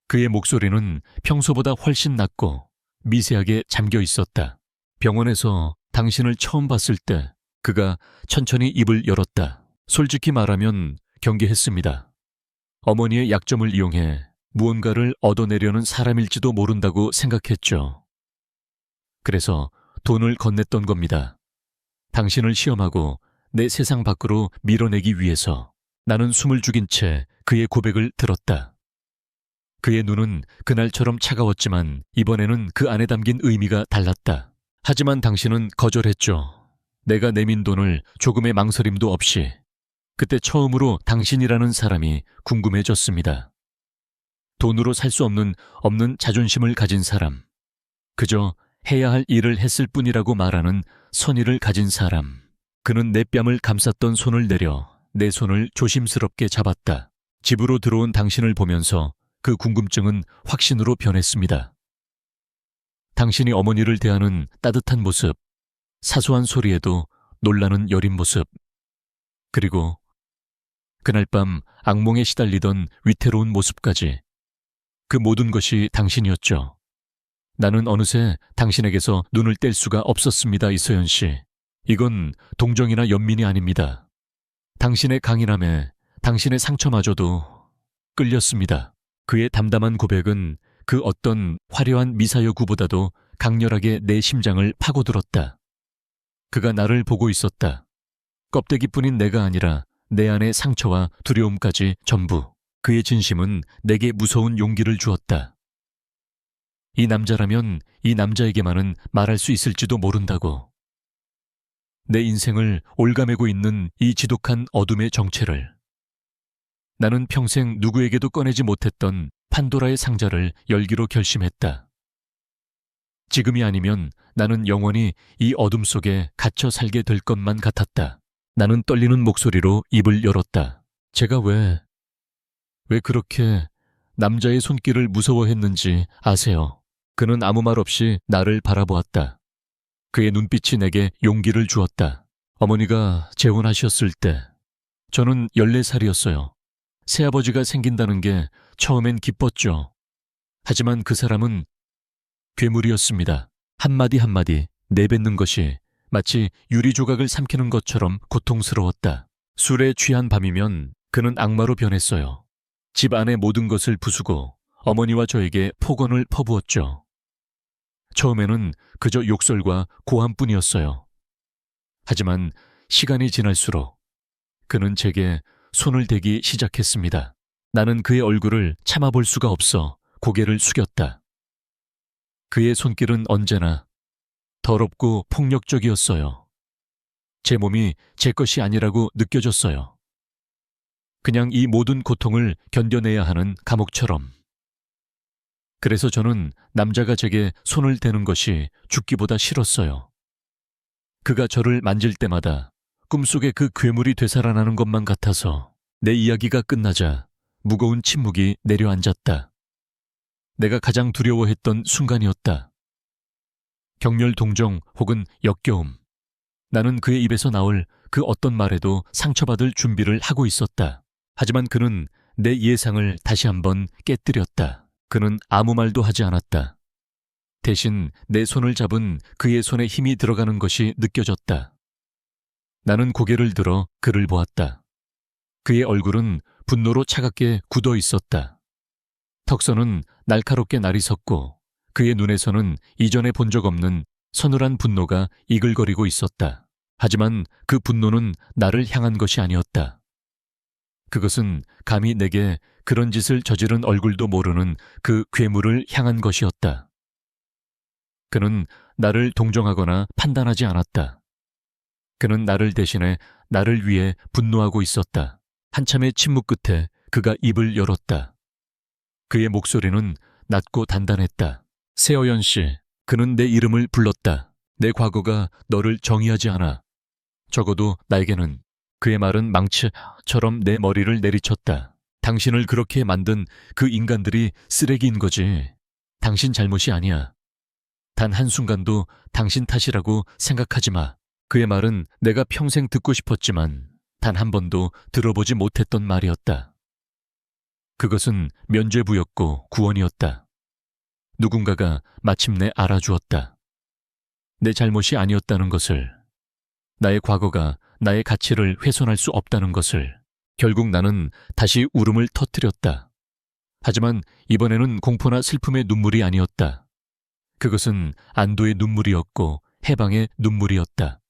그의 목소리는 평소보다 훨씬 낮고 미세하게 잠겨 있었다. 병원에서 당신을 처음 봤을 때 그가 천천히 입을 열었다. 솔직히 말하면 경계했습니다. 어머니의 약점을 이용해 무언가를 얻어내려는 사람일지도 모른다고 생각했죠. 그래서 돈을 건넸던 겁니다. 당신을 시험하고 내 세상 밖으로 밀어내기 위해서. 나는 숨을 죽인 채 그의 고백을 들었다. 그의 눈은 그날처럼 차가웠지만 이번에는 그 안에 담긴 의미가 달랐다. 하지만 당신은 거절했죠. 내가 내민 돈을 조금의 망설임도 없이. 그때 처음으로 당신이라는 사람이 궁금해졌습니다. 돈으로 살 수 없는 자존심을 가진 사람. 그저 해야 할 일을 했을 뿐이라고 말하는 선의를 가진 사람. 그는 내 뺨을 감쌌던 손을 내려 내 손을 조심스럽게 잡았다. 집으로 들어온 당신을 보면서 그 궁금증은 확신으로 변했습니다. 당신이 어머니를 대하는 따뜻한 모습, 사소한 소리에도 놀라는 여린 모습, 그리고 그날 밤 악몽에 시달리던 위태로운 모습까지. 그 모든 것이 당신이었죠. 나는 어느새 당신에게서 눈을 뗄 수가 없었습니다, 이소연 씨. 이건 동정이나 연민이 아닙니다. 당신의 강인함에 당신의 상처마저도 끌렸습니다. 그의 담담한 고백은 그 어떤 화려한 미사여구보다도 강렬하게 내 심장을 파고들었다. 그가 나를 보고 있었다. 껍데기뿐인 내가 아니라 내 안의 상처와 두려움까지 전부. 그의 진심은 내게 무서운 용기를 주었다. 이 남자라면 이 남자에게만은 말할 수 있을지도 모른다고. 내 인생을 올가매고 있는 이 지독한 어둠의 정체를. 나는 평생 누구에게도 꺼내지 못했던 판도라의 상자를 열기로 결심했다. 지금이 아니면 나는 영원히 이 어둠 속에 갇혀 살게 될 것만 같았다. 나는 떨리는 목소리로 입을 열었다. 제가 왜 그렇게 남자의 손길을 무서워했는지 아세요? 그는 아무 말 없이 나를 바라보았다. 그의 눈빛이 내게 용기를 주었다. 어머니가 재혼하셨을 때 저는 14살이었어요. 새아버지가 생긴다는 게 처음엔 기뻤죠. 하지만 그 사람은 괴물이었습니다. 한마디 한마디 내뱉는 것이 마치 유리 조각을 삼키는 것처럼 고통스러웠다. 술에 취한 밤이면 그는 악마로 변했어요. 집 안의 모든 것을 부수고 어머니와 저에게 폭언을 퍼부었죠. 처음에는 그저 욕설과 고함뿐이었어요. 하지만 시간이 지날수록 그는 제게 손을 대기 시작했습니다. 나는 그의 얼굴을 참아볼 수가 없어 고개를 숙였다. 그의 손길은 언제나 더럽고 폭력적이었어요. 제 몸이 제 것이 아니라고 느껴졌어요. 그냥 이 모든 고통을 견뎌내야 하는 감옥처럼. 그래서 저는 남자가 제게 손을 대는 것이 죽기보다 싫었어요. 그가 저를 만질 때마다 꿈속에 그 괴물이 되살아나는 것만 같아서. 내 이야기가 끝나자 무거운 침묵이 내려앉았다. 내가 가장 두려워했던 순간이었다. 격렬 동정 혹은 역겨움. 나는 그의 입에서 나올 그 어떤 말에도 상처받을 준비를 하고 있었다. 하지만 그는 내 예상을 다시 한번 깨뜨렸다. 그는 아무 말도 하지 않았다. 대신 내 손을 잡은 그의 손에 힘이 들어가는 것이 느껴졌다. 나는 고개를 들어 그를 보았다. 그의 얼굴은 분노로 차갑게 굳어 있었다. 턱선은 날카롭게 날이 섰고 그의 눈에서는 이전에 본 적 없는 서늘한 분노가 이글거리고 있었다. 하지만 그 분노는 나를 향한 것이 아니었다. 그것은 감히 내게 그런 짓을 저지른 얼굴도 모르는 그 괴물을 향한 것이었다. 그는 나를 동정하거나 판단하지 않았다. 그는 나를 대신해 나를 위해 분노하고 있었다. 한참의 침묵 끝에 그가 입을 열었다. 그의 목소리는 낮고 단단했다. 세어연 씨, 그는 내 이름을 불렀다. 내 과거가 너를 정의하지 않아. 적어도 나에게는. 그의 말은 망치처럼 내 머리를 내리쳤다. 당신을 그렇게 만든 그 인간들이 쓰레기인 거지. 당신 잘못이 아니야. 단 한순간도 당신 탓이라고 생각하지 마. 그의 말은 내가 평생 듣고 싶었지만 단 한 번도 들어보지 못했던 말이었다. 그것은 면죄부였고 구원이었다. 누군가가 마침내 알아주었다. 내 잘못이 아니었다는 것을, 나의 과거가 나의 가치를 훼손할 수 없다는 것을. 결국 나는 다시 울음을 터뜨렸다. 하지만 이번에는 공포나 슬픔의 눈물이 아니었다. 그것은 안도의 눈물이었고 해방의 눈물이었다.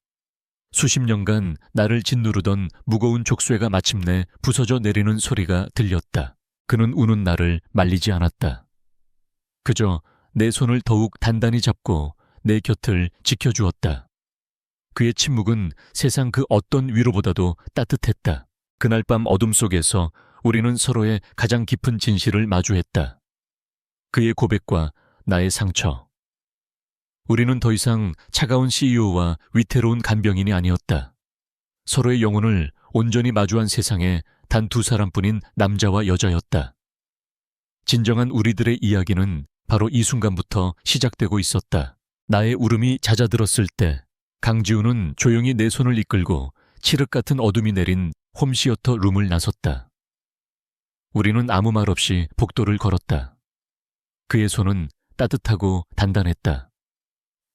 수십 년간 나를 짓누르던 무거운 족쇄가 마침내 부서져 내리는 소리가 들렸다. 그는 우는 나를 말리지 않았다. 그저 내 손을 더욱 단단히 잡고 내 곁을 지켜주었다. 그의 침묵은 세상 그 어떤 위로보다도 따뜻했다. 그날 밤 어둠 속에서 우리는 서로의 가장 깊은 진실을 마주했다. 그의 고백과 나의 상처. 우리는 더 이상 차가운 CEO와 위태로운 간병인이 아니었다. 서로의 영혼을 온전히 마주한 세상에 단 두 사람뿐인 남자와 여자였다. 진정한 우리들의 이야기는 바로 이 순간부터 시작되고 있었다. 나의 울음이 잦아들었을 때 강지우는 조용히 내 손을 이끌고 칠흑 같은 어둠이 내린 홈시어터 룸을 나섰다. 우리는 아무 말 없이 복도를 걸었다. 그의 손은 따뜻하고 단단했다.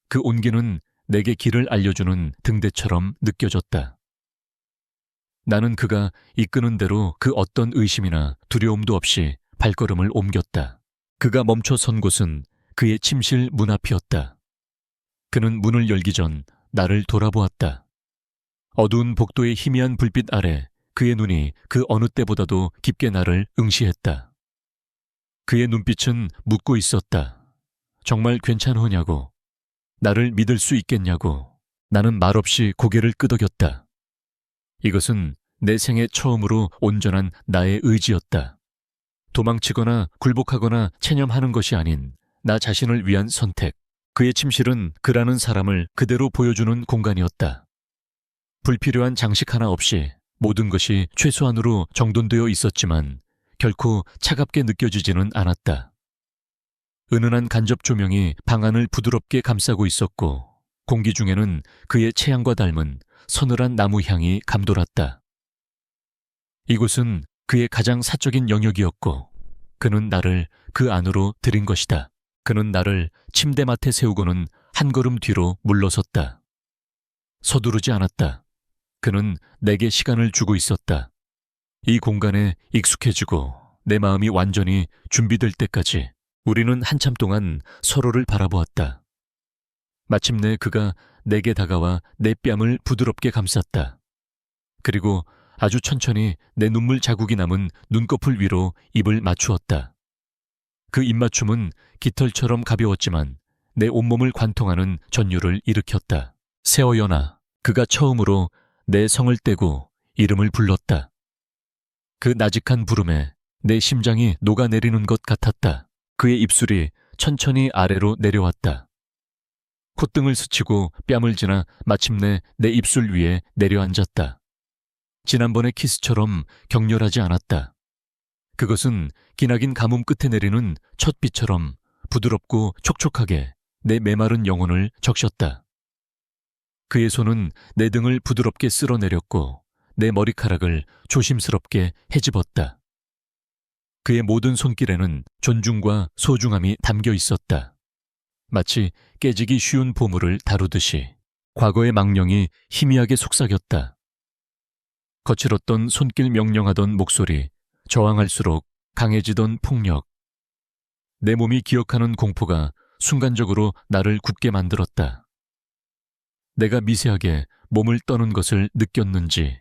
그 온기는 내게 길을 알려주는 등대처럼 느껴졌다. 나는 그가 이끄는 대로 그 어떤 의심이나 두려움도 없이 발걸음을 옮겼다. 그가 멈춰 선 곳은 그의 침실 문 앞이었다. 그는 문을 열기 전 나를 돌아보았다. 어두운 복도의 희미한 불빛 아래 그의 눈이 그 어느 때보다도 깊게 나를 응시했다. 그의 눈빛은 묻고 있었다. 정말 괜찮으냐고. 나를 믿을 수 있겠냐고. 나는 말없이 고개를 끄덕였다. 이것은 내 생애 처음으로 온전한 나의 의지였다. 도망치거나 굴복하거나 체념하는 것이 아닌 나 자신을 위한 선택. 그의 침실은 그라는 사람을 그대로 보여주는 공간이었다. 불필요한 장식 하나 없이 모든 것이 최소한으로 정돈되어 있었지만 결코 차갑게 느껴지지는 않았다. 은은한 간접 조명이 방 안을 부드럽게 감싸고 있었고 공기 중에는 그의 체향과 닮은 서늘한 나무 향이 감돌았다. 이곳은 그의 가장 사적인 영역이었고 그는 나를 그 안으로 들인 것이다. 그는 나를 침대맡에 세우고는 한 걸음 뒤로 물러섰다. 서두르지 않았다. 그는 내게 시간을 주고 있었다. 이 공간에 익숙해지고 내 마음이 완전히 준비될 때까지 우리는 한참 동안 서로를 바라보았다. 마침내 그가 내게 다가와 내 뺨을 부드럽게 감쌌다. 그리고 아주 천천히 내 눈물 자국이 남은 눈꺼풀 위로 입을 맞추었다. 그 입맞춤은 깃털처럼 가벼웠지만 내 온몸을 관통하는 전율을 일으켰다. 세어연아. 그가 처음으로 내 성을 떼고 이름을 불렀다. 그 나직한 부름에 내 심장이 녹아내리는 것 같았다. 그의 입술이 천천히 아래로 내려왔다. 콧등을 스치고 뺨을 지나 마침내 내 입술 위에 내려앉았다. 지난번의 키스처럼 격렬하지 않았다. 그것은 기나긴 가뭄 끝에 내리는 첫 비처럼 부드럽고 촉촉하게 내 메마른 영혼을 적셨다. 그의 손은 내 등을 부드럽게 쓸어내렸고 내 머리카락을 조심스럽게 헤집었다. 그의 모든 손길에는 존중과 소중함이 담겨 있었다. 마치 깨지기 쉬운 보물을 다루듯이 과거의 망령이 희미하게 속삭였다. 거칠었던 손길 명령하던 목소리, 저항할수록 강해지던 폭력. 내 몸이 기억하는 공포가 순간적으로 나를 굳게 만들었다. 내가 미세하게 몸을 떠는 것을 느꼈는지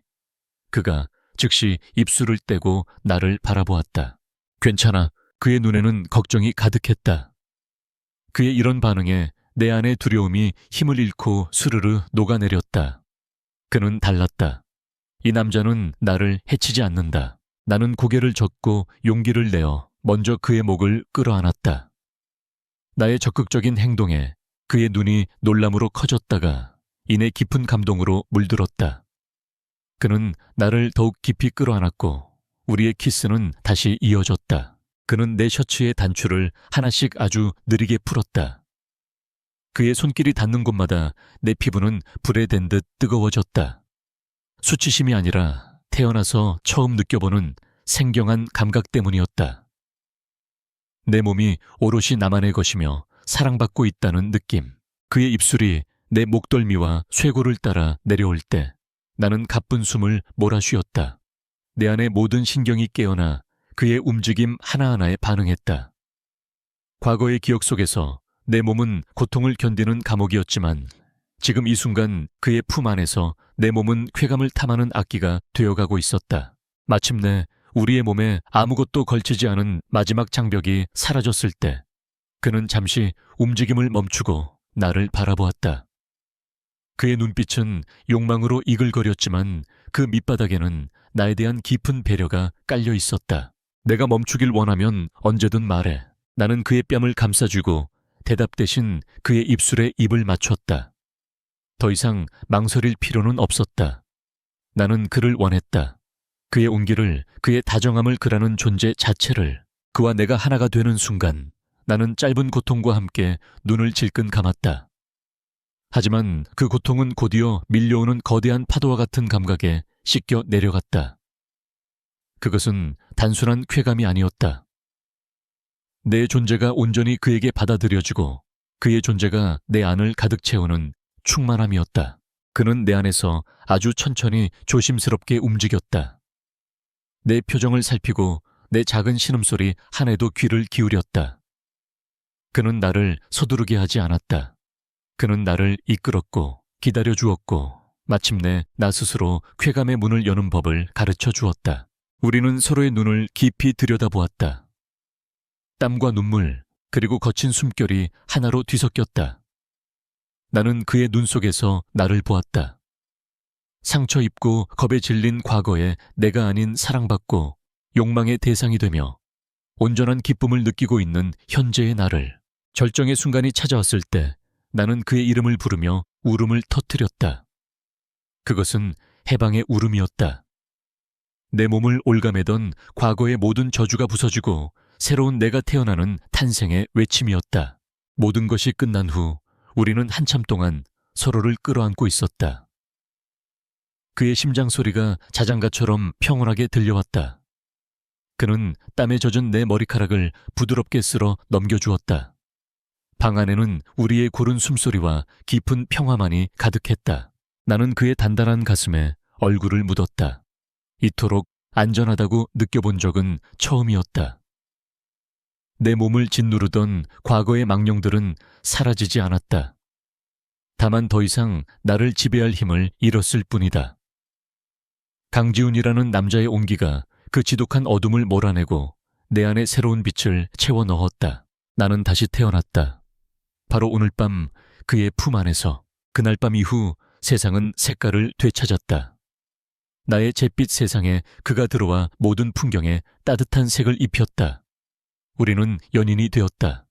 그가 즉시 입술을 떼고 나를 바라보았다. 괜찮아. 그의 눈에는 걱정이 가득했다. 그의 이런 반응에 내 안의 두려움이 힘을 잃고 스르르 녹아내렸다. 그는 달랐다. 이 남자는 나를 해치지 않는다. 나는 고개를 젓고 용기를 내어 먼저 그의 목을 끌어안았다. 나의 적극적인 행동에 그의 눈이 놀람으로 커졌다가 이내 깊은 감동으로 물들었다. 그는 나를 더욱 깊이 끌어안았고 우리의 키스는 다시 이어졌다. 그는 내 셔츠의 단추를 하나씩 아주 느리게 풀었다. 그의 손길이 닿는 곳마다 내 피부는 불에 댄 듯 뜨거워졌다. 수치심이 아니라 태어나서 처음 느껴보는 생경한 감각 때문이었다. 내 몸이 오롯이 나만의 것이며 사랑받고 있다는 느낌. 그의 입술이 내 목덜미와 쇄골을 따라 내려올 때 나는 가쁜 숨을 몰아쉬었다. 내 안의 모든 신경이 깨어나 그의 움직임 하나하나에 반응했다. 과거의 기억 속에서 내 몸은 고통을 견디는 감옥이었지만 지금 이 순간 그의 품 안에서 내 몸은 쾌감을 탐하는 악기가 되어가고 있었다. 마침내 우리의 몸에 아무것도 걸치지 않은 마지막 장벽이 사라졌을 때 그는 잠시 움직임을 멈추고 나를 바라보았다. 그의 눈빛은 욕망으로 이글거렸지만 그 밑바닥에는 나에 대한 깊은 배려가 깔려 있었다. 내가 멈추길 원하면 언제든 말해. 나는 그의 뺨을 감싸주고 대답 대신 그의 입술에 입을 맞췄다. 더 이상 망설일 필요는 없었다. 나는 그를 원했다. 그의 온기를, 그의 다정함을 그라는 존재 자체를. 그와 내가 하나가 되는 순간 나는 짧은 고통과 함께 눈을 질끈 감았다. 하지만 그 고통은 곧이어 밀려오는 거대한 파도와 같은 감각에 씻겨 내려갔다. 그것은 단순한 쾌감이 아니었다. 내 존재가 온전히 그에게 받아들여지고 그의 존재가 내 안을 가득 채우는 충만함이었다. 그는 내 안에서 아주 천천히 조심스럽게 움직였다. 내 표정을 살피고 내 작은 신음소리 하나에도 귀를 기울였다. 그는 나를 서두르게 하지 않았다. 그는 나를 이끌었고 기다려 주었고 마침내 나 스스로 쾌감의 문을 여는 법을 가르쳐 주었다. 우리는 서로의 눈을 깊이 들여다보았다. 땀과 눈물 그리고 거친 숨결이 하나로 뒤섞였다. 나는 그의 눈 속에서 나를 보았다. 상처 입고 겁에 질린 과거에 내가 아닌 사랑받고 욕망의 대상이 되며 온전한 기쁨을 느끼고 있는 현재의 나를. 절정의 순간이 찾아왔을 때 나는 그의 이름을 부르며 울음을 터뜨렸다. 그것은 해방의 울음이었다. 내 몸을 올가매던 과거의 모든 저주가 부서지고 새로운 내가 태어나는 탄생의 외침이었다. 모든 것이 끝난 후 우리는 한참 동안 서로를 끌어안고 있었다. 그의 심장 소리가 자장가처럼 평온하게 들려왔다. 그는 땀에 젖은 내 머리카락을 부드럽게 쓸어 넘겨주었다. 방 안에는 우리의 고른 숨소리와 깊은 평화만이 가득했다. 나는 그의 단단한 가슴에 얼굴을 묻었다. 이토록 안전하다고 느껴본 적은 처음이었다. 내 몸을 짓누르던 과거의 망령들은 사라지지 않았다. 다만 더 이상 나를 지배할 힘을 잃었을 뿐이다. 강지훈이라는 남자의 온기가 그 지독한 어둠을 몰아내고 내 안에 새로운 빛을 채워 넣었다. 나는 다시 태어났다. 바로 오늘 밤 그의 품 안에서. 그날 밤 이후 세상은 색깔을 되찾았다. 나의 잿빛 세상에 그가 들어와 모든 풍경에 따뜻한 색을 입혔다. 우리는 연인이 되었다.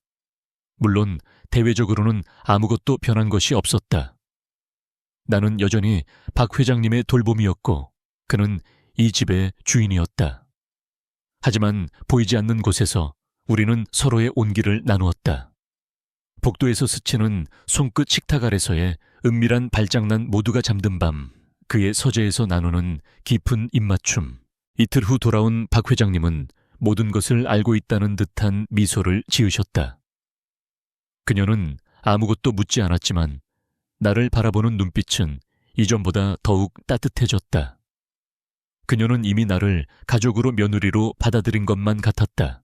물론 대외적으로는 아무것도 변한 것이 없었다. 나는 여전히 박 회장님의 돌봄이었고 그는 이 집의 주인이었다. 하지만 보이지 않는 곳에서 우리는 서로의 온기를 나누었다. 복도에서 스치는 손끝 식탁 아래서의 은밀한 발장난 모두가 잠든 밤, 그의 서재에서 나누는 깊은 입맞춤. 이틀 후 돌아온 박 회장님은 모든 것을 알고 있다는 듯한 미소를 지으셨다. 그녀는 아무것도 묻지 않았지만 나를 바라보는 눈빛은 이전보다 더욱 따뜻해졌다. 그녀는 이미 나를 가족으로 며느리로 받아들인 것만 같았다.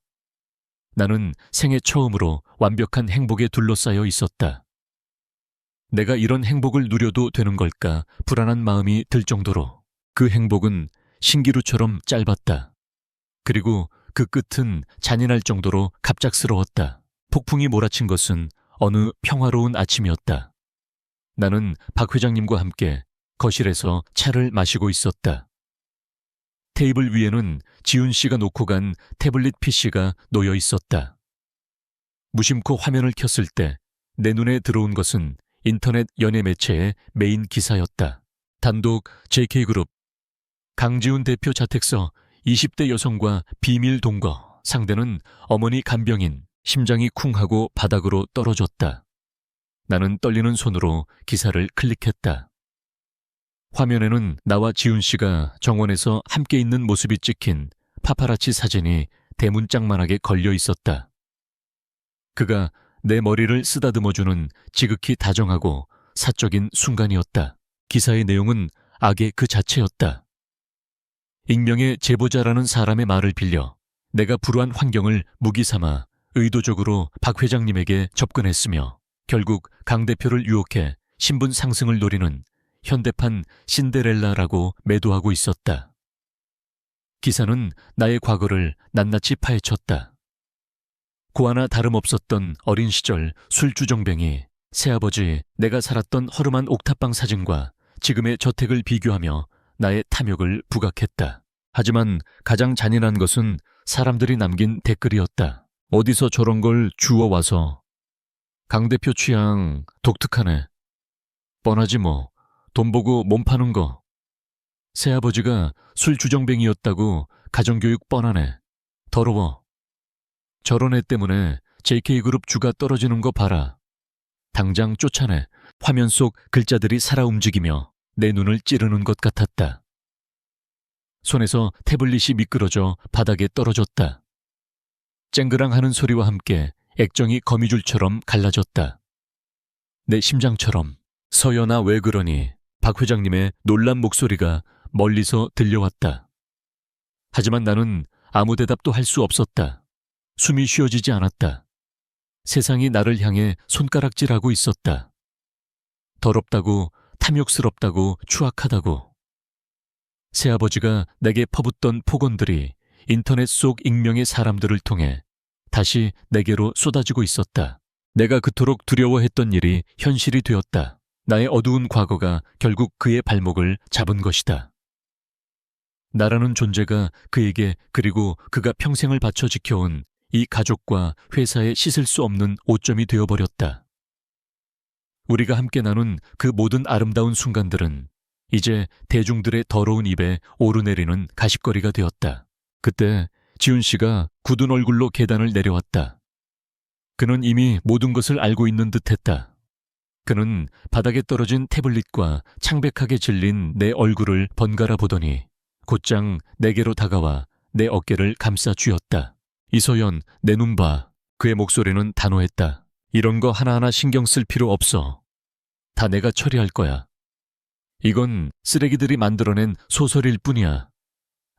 나는 생애 처음으로 완벽한 행복에 둘러싸여 있었다. 내가 이런 행복을 누려도 되는 걸까 불안한 마음이 들 정도로 그 행복은 신기루처럼 짧았다. 그리고 그 끝은 잔인할 정도로 갑작스러웠다. 폭풍이 몰아친 것은 어느 평화로운 아침이었다. 나는 박 회장님과 함께 거실에서 차를 마시고 있었다. 테이블 위에는 지훈 씨가 놓고 간 태블릿 PC가 놓여 있었다. 무심코 화면을 켰을 때 내 눈에 들어온 것은 인터넷 연예 매체의 메인 기사였다. 단독 JK그룹 강지훈 대표 자택서 20대 여성과 비밀 동거, 상대는 어머니 간병인, 심장이 쿵하고 바닥으로 떨어졌다. 나는 떨리는 손으로 기사를 클릭했다. 화면에는 나와 지훈 씨가 정원에서 함께 있는 모습이 찍힌 파파라치 사진이 대문짝만하게 걸려 있었다. 그가 내 머리를 쓰다듬어주는 지극히 다정하고 사적인 순간이었다. 기사의 내용은 악의 그 자체였다. 익명의 제보자라는 사람의 말을 빌려 내가 불우한 환경을 무기 삼아 의도적으로 박 회장님에게 접근했으며 결국 강 대표를 유혹해 신분 상승을 노리는 현대판 신데렐라라고 매도하고 있었다. 기사는 나의 과거를 낱낱이 파헤쳤다. 고아나 다름없었던 어린 시절 술주정뱅이, 새아버지, 내가 살았던 허름한 옥탑방 사진과 지금의 저택을 비교하며 나의 탐욕을 부각했다. 하지만 가장 잔인한 것은 사람들이 남긴 댓글이었다. 어디서 저런 걸 주워와서. 강 대표 취향 독특하네. 뻔하지 뭐. 돈 보고 몸 파는 거. 새아버지가 술주정뱅이였다고 가정교육 뻔하네. 더러워. 저런 애 때문에 JK그룹 주가 떨어지는 거 봐라. 당장 쫓아내. 화면 속 글자들이 살아 움직이며 내 눈을 찌르는 것 같았다. 손에서 태블릿이 미끄러져 바닥에 떨어졌다. 쨍그랑하는 소리와 함께 액정이 거미줄처럼 갈라졌다. 내 심장처럼. 서연아 왜 그러니? 박 회장님의 놀란 목소리가 멀리서 들려왔다. 하지만 나는 아무 대답도 할 수 없었다. 숨이 쉬어지지 않았다. 세상이 나를 향해 손가락질하고 있었다. 더럽다고, 탐욕스럽다고, 추악하다고. 새아버지가 내게 퍼붓던 폭언들이 인터넷 속 익명의 사람들을 통해 다시 내게로 쏟아지고 있었다. 내가 그토록 두려워했던 일이 현실이 되었다. 나의 어두운 과거가 결국 그의 발목을 잡은 것이다. 나라는 존재가 그에게 그리고 그가 평생을 바쳐 지켜온 이 가족과 회사에 씻을 수 없는 오점이 되어버렸다. 우리가 함께 나눈 그 모든 아름다운 순간들은 이제 대중들의 더러운 입에 오르내리는 가십거리가 되었다. 그때 지훈 씨가 굳은 얼굴로 계단을 내려왔다. 그는 이미 모든 것을 알고 있는 듯했다. 그는 바닥에 떨어진 태블릿과 창백하게 질린 내 얼굴을 번갈아 보더니 곧장 내게로 다가와 내 어깨를 감싸 쥐었다. 이소연, 내 눈 봐. 그의 목소리는 단호했다. 이런 거 하나하나 신경 쓸 필요 없어. 다 내가 처리할 거야. 이건 쓰레기들이 만들어낸 소설일 뿐이야.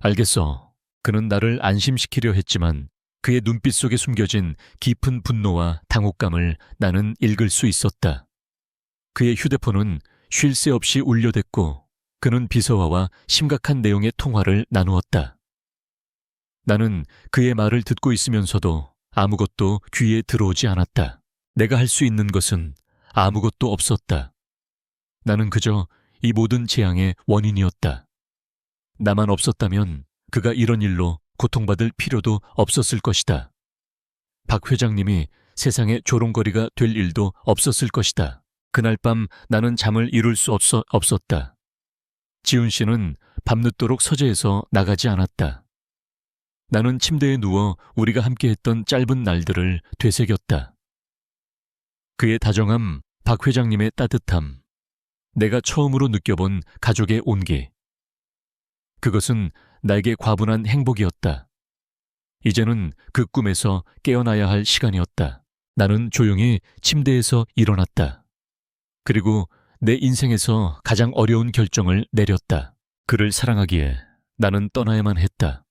알겠어. 그는 나를 안심시키려 했지만 그의 눈빛 속에 숨겨진 깊은 분노와 당혹감을 나는 읽을 수 있었다. 그의 휴대폰은 쉴 새 없이 울려댔고 그는 비서와와 심각한 내용의 통화를 나누었다. 나는 그의 말을 듣고 있으면서도 아무것도 귀에 들어오지 않았다. 내가 할 수 있는 것은 아무것도 없었다. 나는 그저 이 모든 재앙의 원인이었다. 나만 없었다면 그가 이런 일로 고통받을 필요도 없었을 것이다. 박 회장님이 세상에 조롱거리가 될 일도 없었을 것이다. 그날 밤 나는 잠을 이룰 수 없었다. 지훈 씨는 밤늦도록 서재에서 나가지 않았다. 나는 침대에 누워 우리가 함께했던 짧은 날들을 되새겼다. 그의 다정함, 박 회장님의 따뜻함, 내가 처음으로 느껴본 가족의 온기. 그것은 나에게 과분한 행복이었다. 이제는 그 꿈에서 깨어나야 할 시간이었다. 나는 조용히 침대에서 일어났다. 그리고 내 인생에서 가장 어려운 결정을 내렸다. 그를 사랑하기에 나는 떠나야만 했다.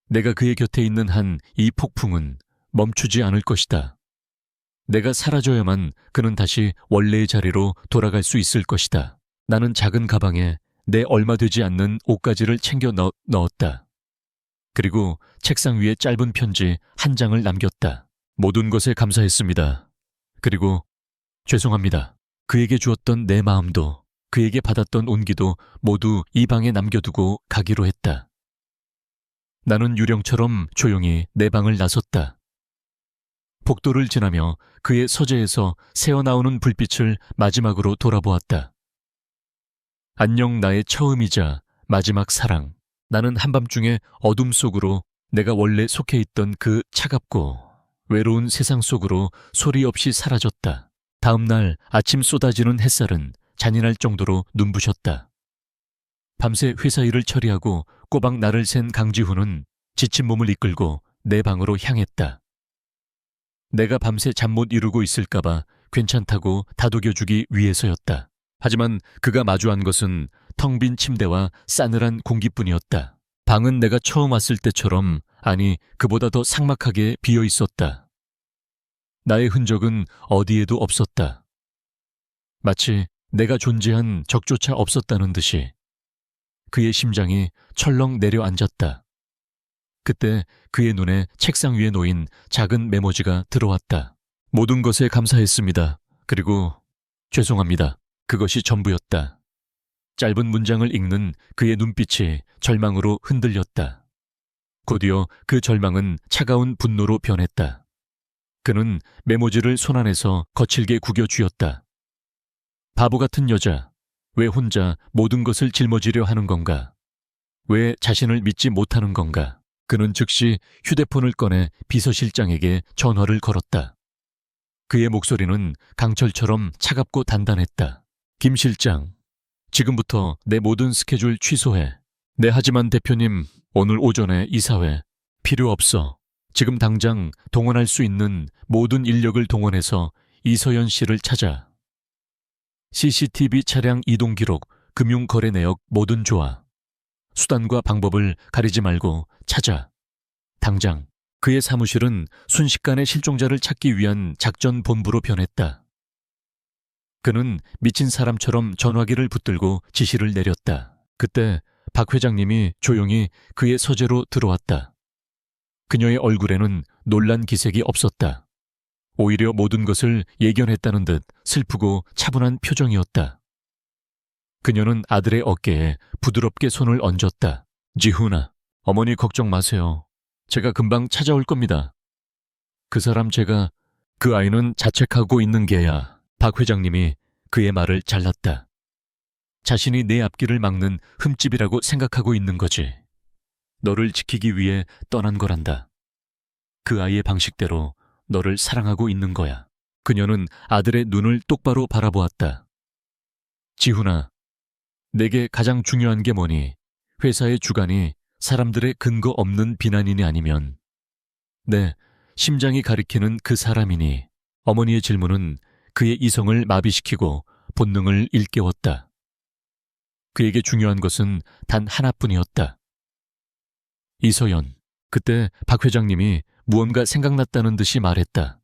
내가 그의 곁에 있는 한 이 폭풍은 멈추지 않을 것이다. 내가 사라져야만 그는 다시 원래의 자리로 돌아갈 수 있을 것이다. 나는 작은 가방에 내 얼마 되지 않는 옷가지를 챙겨 넣었다. 그리고 책상 위에 짧은 편지 한 장을 남겼다. 모든 것에 감사했습니다. 그리고 죄송합니다. 그에게 주었던 내 마음도 그에게 받았던 온기도 모두 이 방에 남겨두고 가기로 했다. 나는 유령처럼 조용히 내 방을 나섰다. 복도를 지나며 그의 서재에서 새어나오는 불빛을 마지막으로 돌아보았다. 안녕 나의 처음이자 마지막 사랑. 나는 한밤중에 어둠 속으로 내가 원래 속해 있던 그 차갑고 외로운 세상 속으로 소리 없이 사라졌다. 다음 날 아침 쏟아지는 햇살은 잔인할 정도로 눈부셨다. 밤새 회사 일을 처리하고 꼬박 날을 샌 강지훈은 지친 몸을 이끌고 내 방으로 향했다. 내가 밤새 잠 못 이루고 있을까봐 괜찮다고 다독여주기 위해서였다. 하지만 그가 마주한 것은 텅 빈 침대와 싸늘한 공기뿐이었다. 방은 내가 처음 왔을 때처럼, 아니 그보다 더 삭막하게 비어 있었다. 나의 흔적은 어디에도 없었다. 마치 내가 존재한 적조차 없었다는 듯이 그의 심장이 철렁 내려앉았다. 그때 그의 눈에 책상 위에 놓인 작은 메모지가 들어왔다. 모든 것에 감사했습니다. 그리고 죄송합니다. 그것이 전부였다. 짧은 문장을 읽는 그의 눈빛이 절망으로 흔들렸다. 곧이어 그 절망은 차가운 분노로 변했다. 그는 메모지를 손안에서 거칠게 구겨 쥐었다. 바보 같은 여자, 왜 혼자 모든 것을 짊어지려 하는 건가? 왜 자신을 믿지 못하는 건가? 그는 즉시 휴대폰을 꺼내 비서실장에게 전화를 걸었다. 그의 목소리는 강철처럼 차갑고 단단했다. 김 실장, 지금부터 내 모든 스케줄 취소해. 네, 하지만 대표님, 오늘 오전에 이사회 필요 없어. 지금 당장 동원할 수 있는 모든 인력을 동원해서 이서연 씨를 찾아. CCTV 차량 이동 기록, 금융거래 내역 뭐든 좋아. 수단과 방법을 가리지 말고 찾아. 당장. 그의 사무실은 순식간에 실종자를 찾기 위한 작전 본부로 변했다. 그는 미친 사람처럼 전화기를 붙들고 지시를 내렸다. 그때 박 회장님이 조용히 그의 서재로 들어왔다. 그녀의 얼굴에는 놀란 기색이 없었다. 오히려 모든 것을 예견했다는 듯 슬프고 차분한 표정이었다. 그녀는 아들의 어깨에 부드럽게 손을 얹었다. 지훈아, 어머니 걱정 마세요. 제가 금방 찾아올 겁니다. 그 아이는 자책하고 있는 게야. 박 회장님이 그의 말을 잘랐다. 자신이 내 앞길을 막는 흠집이라고 생각하고 있는 거지. 너를 지키기 위해 떠난 거란다. 그 아이의 방식대로 너를 사랑하고 있는 거야. 그녀는 아들의 눈을 똑바로 바라보았다. 지훈아, 내게 가장 중요한 게 뭐니? 회사의 주관이 사람들의 근거 없는 비난인이 아니면, 네, 심장이 가리키는 그 사람이니. 어머니의 질문은 그의 이성을 마비시키고 본능을 일깨웠다. 그에게 중요한 것은 단 하나뿐이었다. 이서연. 그때 박 회장님이 무언가 생각났다는 듯이 말했다.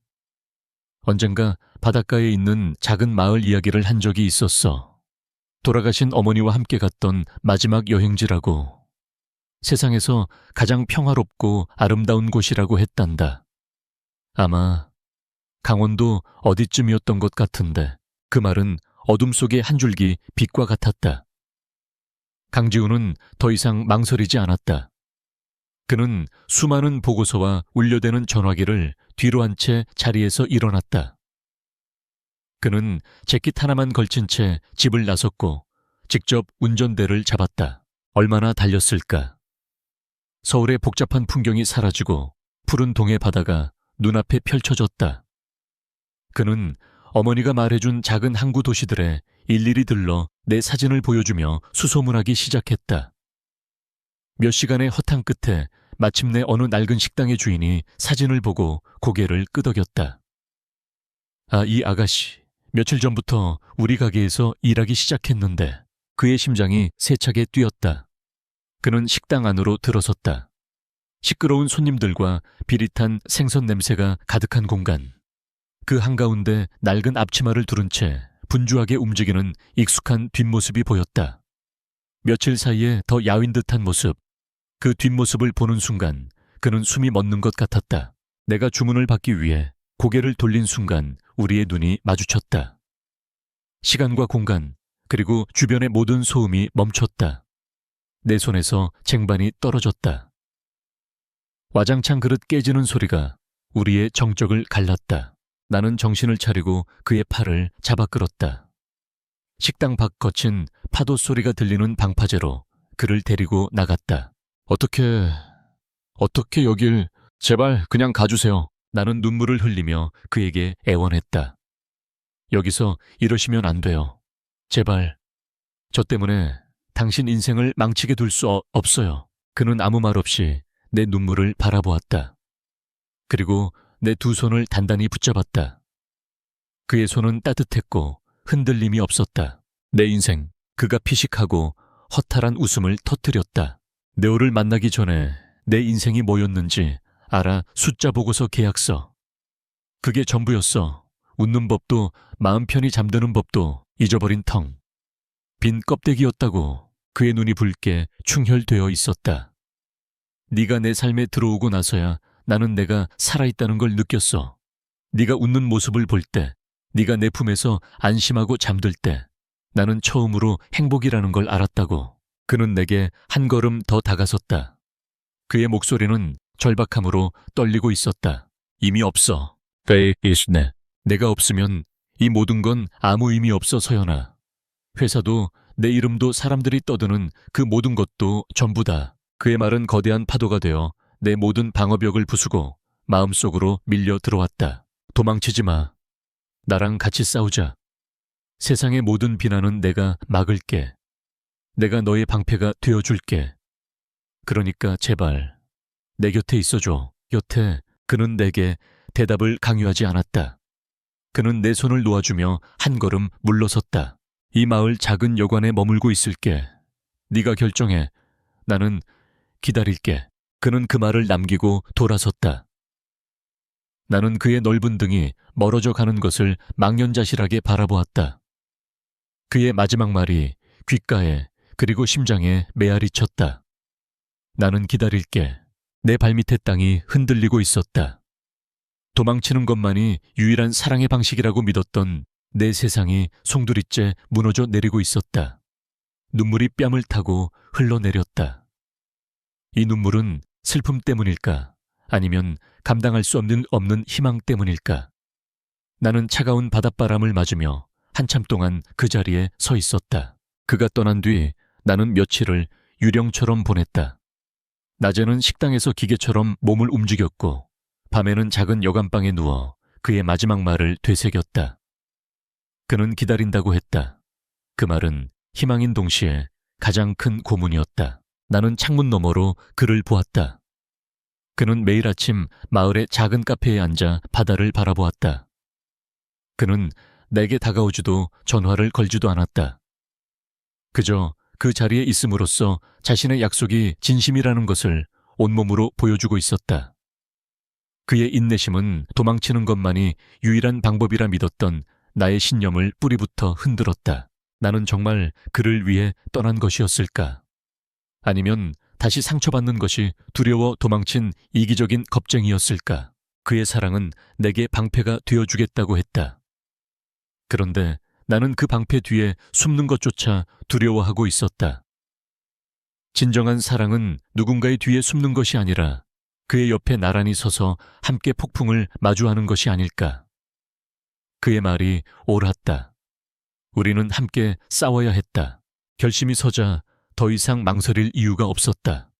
언젠가 바닷가에 있는 작은 마을 이야기를 한 적이 있었어. 돌아가신 어머니와 함께 갔던 마지막 여행지라고. 세상에서 가장 평화롭고 아름다운 곳이라고 했단다. 아마 강원도 어디쯤이었던 것 같은데 그 말은 어둠 속의 한 줄기 빛과 같았다. 강지훈은 더 이상 망설이지 않았다. 그는 수많은 보고서와 울려대는 전화기를 뒤로 한 채 자리에서 일어났다. 그는 재킷 하나만 걸친 채 집을 나섰고 직접 운전대를 잡았다. 얼마나 달렸을까? 서울의 복잡한 풍경이 사라지고 푸른 동해 바다가 눈앞에 펼쳐졌다. 그는 어머니가 말해준 작은 항구 도시들에 일일이 들러 내 사진을 보여주며 수소문하기 시작했다. 몇 시간의 허탕 끝에 마침내 어느 낡은 식당의 주인이 사진을 보고 고개를 끄덕였다. 아, 이 아가씨, 며칠 전부터 우리 가게에서 일하기 시작했는데. 그의 심장이 세차게 뛰었다. 그는 식당 안으로 들어섰다. 시끄러운 손님들과 비릿한 생선 냄새가 가득한 공간. 그 한가운데 낡은 앞치마를 두른 채 분주하게 움직이는 익숙한 뒷모습이 보였다. 며칠 사이에 더 야윈 듯한 모습. 그 뒷모습을 보는 순간 그는 숨이 멎는 것 같았다. 내가 주문을 받기 위해 고개를 돌린 순간 우리의 눈이 마주쳤다. 시간과 공간, 그리고 주변의 모든 소음이 멈췄다. 내 손에서 쟁반이 떨어졌다. 와장창 그릇 깨지는 소리가 우리의 정적을 갈랐다. 나는 정신을 차리고 그의 팔을 잡아 끌었다. 식당 밖 거친 파도 소리가 들리는 방파제로 그를 데리고 나갔다. 어떻게 여길, 제발 그냥 가주세요. 나는 눈물을 흘리며 그에게 애원했다. 여기서 이러시면 안 돼요. 제발. 저 때문에 당신 인생을 망치게 둘 수 없어요. 그는 아무 말 없이 내 눈물을 바라보았다. 그리고 내 두 손을 단단히 붙잡았다. 그의 손은 따뜻했고 흔들림이 없었다. 내 인생, 그가 피식하고 허탈한 웃음을 터뜨렸다. 네오를 만나기 전에 내 인생이 뭐였는지 알아. 숫자 보고서 계약서. 그게 전부였어. 웃는 법도 마음 편히 잠드는 법도 잊어버린 텅. 빈 껍데기였다고. 그의 눈이 붉게 충혈되어 있었다. 네가 내 삶에 들어오고 나서야 나는 내가 살아있다는 걸 느꼈어. 네가 웃는 모습을 볼 때, 네가 내 품에서 안심하고 잠들 때 나는 처음으로 행복이라는 걸 알았다고. 그는 내게 한 걸음 더 다가섰다. 그의 목소리는 절박함으로 떨리고 있었다. 이미 없어. 베이시네. 내가 없으면 이 모든 건 아무 의미 없어, 서연아. 회사도 내 이름도 사람들이 떠드는 그 모든 것도 전부다. 그의 말은 거대한 파도가 되어 내 모든 방어벽을 부수고 마음속으로 밀려 들어왔다. 도망치지 마. 나랑 같이 싸우자. 세상의 모든 비난은 내가 막을게. 내가 너의 방패가 되어줄게. 그러니까 제발 내 곁에 있어줘. 곁에. 그는 내게 대답을 강요하지 않았다. 그는 내 손을 놓아주며 한 걸음 물러섰다. 이 마을 작은 여관에 머물고 있을게. 네가 결정해. 나는 기다릴게. 그는 그 말을 남기고 돌아섰다. 나는 그의 넓은 등이 멀어져 가는 것을 망연자실하게 바라보았다. 그의 마지막 말이 귓가에 그리고 심장에 메아리 쳤다. 나는 기다릴게. 내 발밑의 땅이 흔들리고 있었다. 도망치는 것만이 유일한 사랑의 방식이라고 믿었던 내 세상이 송두리째 무너져 내리고 있었다. 눈물이 뺨을 타고 흘러내렸다. 이 눈물은 슬픔 때문일까? 아니면 감당할 수 없는 희망 때문일까? 나는 차가운 바닷바람을 맞으며 한참 동안 그 자리에 서 있었다. 그가 떠난 뒤 나는 며칠을 유령처럼 보냈다. 낮에는 식당에서 기계처럼 몸을 움직였고 밤에는 작은 여관방에 누워 그의 마지막 말을 되새겼다. 그는 기다린다고 했다. 그 말은 희망인 동시에 가장 큰 고문이었다. 나는 창문 너머로 그를 보았다. 그는 매일 아침 마을의 작은 카페에 앉아 바다를 바라보았다. 그는 내게 다가오지도 전화를 걸지도 않았다. 그저 그 자리에 있음으로써 자신의 약속이 진심이라는 것을 온몸으로 보여주고 있었다. 그의 인내심은 도망치는 것만이 유일한 방법이라 믿었던 나의 신념을 뿌리부터 흔들었다. 나는 정말 그를 위해 떠난 것이었을까? 아니면 다시 상처받는 것이 두려워 도망친 이기적인 겁쟁이였을까? 그의 사랑은 내게 방패가 되어주겠다고 했다. 그런데 나는 그 방패 뒤에 숨는 것조차 두려워하고 있었다. 진정한 사랑은 누군가의 뒤에 숨는 것이 아니라 그의 옆에 나란히 서서 함께 폭풍을 마주하는 것이 아닐까? 그의 말이 옳았다. 우리는 함께 싸워야 했다. 결심이 서자 더 이상 망설일 이유가 없었다.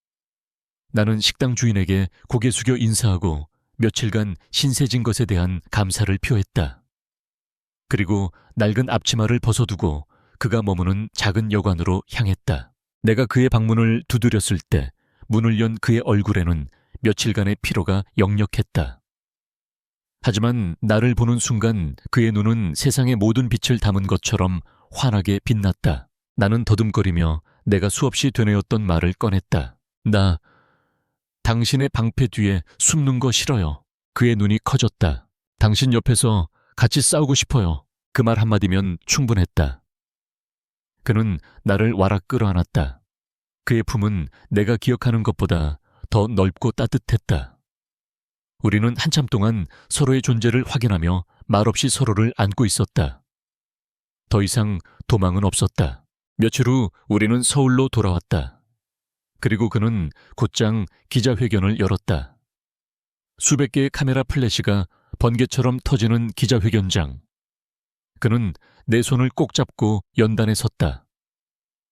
나는 식당 주인에게 고개 숙여 인사하고 며칠간 신세진 것에 대한 감사를 표했다. 그리고 낡은 앞치마를 벗어두고 그가 머무는 작은 여관으로 향했다. 내가 그의 방문을 두드렸을 때 문을 연 그의 얼굴에는 며칠간의 피로가 역력했다. 하지만 나를 보는 순간 그의 눈은 세상의 모든 빛을 담은 것처럼 환하게 빛났다. 나는 더듬거리며 내가 수없이 되뇌었던 말을 꺼냈다. 나 당신의 방패 뒤에 숨는 거 싫어요. 그의 눈이 커졌다. 당신 옆에서 같이 싸우고 싶어요. 그 말 한마디면 충분했다. 그는 나를 와락 끌어안았다. 그의 품은 내가 기억하는 것보다 더 넓고 따뜻했다. 우리는 한참 동안 서로의 존재를 확인하며 말없이 서로를 안고 있었다. 더 이상 도망은 없었다. 며칠 후 우리는 서울로 돌아왔다. 그리고 그는 곧장 기자회견을 열었다. 수백 개의 카메라 플래시가 번개처럼 터지는 기자회견장. 그는 내 손을 꼭 잡고 연단에 섰다.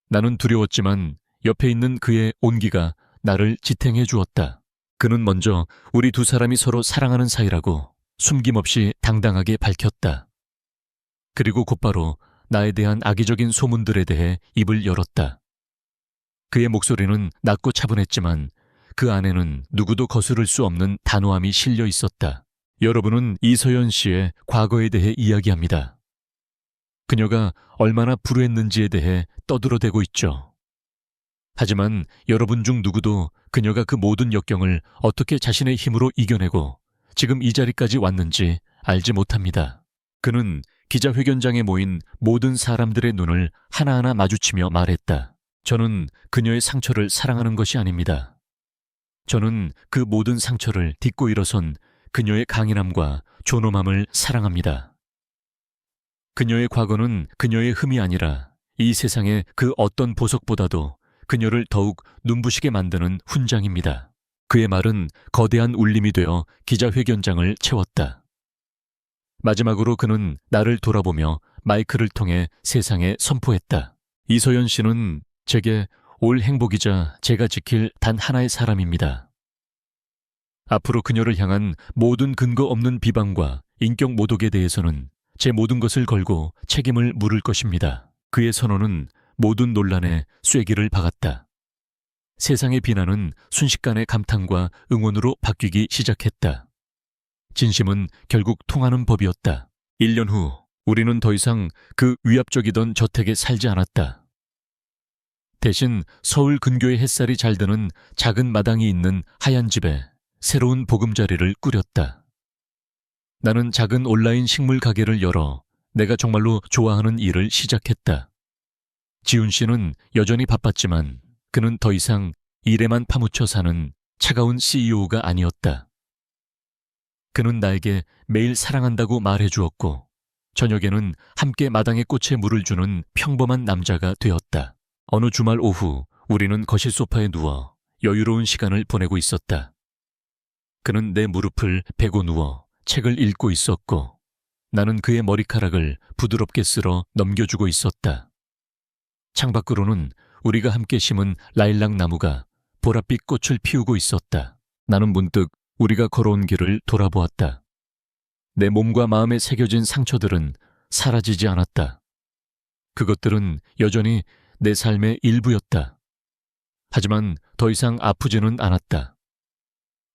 나는 두려웠지만 옆에 있는 그의 온기가 나를 지탱해 주었다. 그는 먼저 우리 두 사람이 서로 사랑하는 사이라고 숨김없이 당당하게 밝혔다. 그리고 곧바로 나에 대한 악의적인 소문들에 대해 입을 열었다. 그의 목소리는 낮고 차분했지만 그 안에는 누구도 거스를 수 없는 단호함이 실려 있었다. 여러분은 이서연 씨의 과거에 대해 이야기합니다. 그녀가 얼마나 불우했는지에 대해 떠들어대고 있죠. 하지만 여러분 중 누구도 그녀가 그 모든 역경을 어떻게 자신의 힘으로 이겨내고 지금 이 자리까지 왔는지 알지 못합니다. 그는 기자회견장에 모인 모든 사람들의 눈을 하나하나 마주치며 말했다. 저는 그녀의 상처를 사랑하는 것이 아닙니다. 저는 그 모든 상처를 딛고 일어선 그녀의 강인함과 존엄함을 사랑합니다. 그녀의 과거는 그녀의 흠이 아니라 이 세상의 그 어떤 보석보다도 그녀를 더욱 눈부시게 만드는 훈장입니다. 그의 말은 거대한 울림이 되어 기자회견장을 채웠다. 마지막으로 그는 나를 돌아보며 마이크를 통해 세상에 선포했다. 이서연 씨는 제게 올 행복이자 제가 지킬 단 하나의 사람입니다. 앞으로 그녀를 향한 모든 근거 없는 비방과 인격 모독에 대해서는 제 모든 것을 걸고 책임을 물을 것입니다. 그의 선언은 모든 논란에 쐐기를 박았다. 세상의 비난은 순식간에 감탄과 응원으로 바뀌기 시작했다. 진심은 결국 통하는 법이었다. 1년 후 우리는 더 이상 그 위압적이던 저택에 살지 않았다. 대신 서울 근교의 햇살이 잘 드는 작은 마당이 있는 하얀 집에 새로운 보금자리를 꾸렸다. 나는 작은 온라인 식물 가게를 열어 내가 정말로 좋아하는 일을 시작했다. 지훈 씨는 여전히 바빴지만 그는 더 이상 일에만 파묻혀 사는 차가운 CEO가 아니었다. 그는 나에게 매일 사랑한다고 말해주었고 저녁에는 함께 마당의 꽃에 물을 주는 평범한 남자가 되었다. 어느 주말 오후 우리는 거실 소파에 누워 여유로운 시간을 보내고 있었다. 그는 내 무릎을 베고 누워 책을 읽고 있었고 나는 그의 머리카락을 부드럽게 쓸어 넘겨주고 있었다. 창밖으로는 우리가 함께 심은 라일락 나무가 보랏빛 꽃을 피우고 있었다. 나는 문득 우리가 걸어온 길을 돌아보았다. 내 몸과 마음에 새겨진 상처들은 사라지지 않았다. 그것들은 여전히 내 삶의 일부였다. 하지만 더 이상 아프지는 않았다.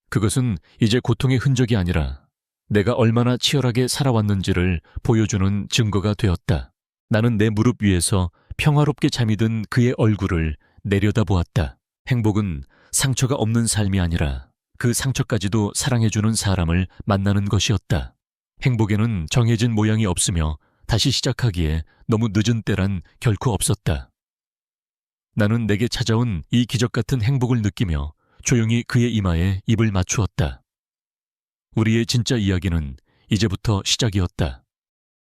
그것은 이제 고통의 흔적이 아니라 내가 얼마나 치열하게 살아왔는지를 보여주는 증거가 되었다. 나는 내 무릎 위에서 평화롭게 잠이 든 그의 얼굴을 내려다보았다. 행복은 상처가 없는 삶이 아니라 그 상처까지도 사랑해주는 사람을 만나는 것이었다. 행복에는 정해진 모양이 없으며 다시 시작하기에 너무 늦은 때란 결코 없었다. 나는 내게 찾아온 이 기적 같은 행복을 느끼며 조용히 그의 이마에 입을 맞추었다. 우리의 진짜 이야기는 이제부터 시작이었다.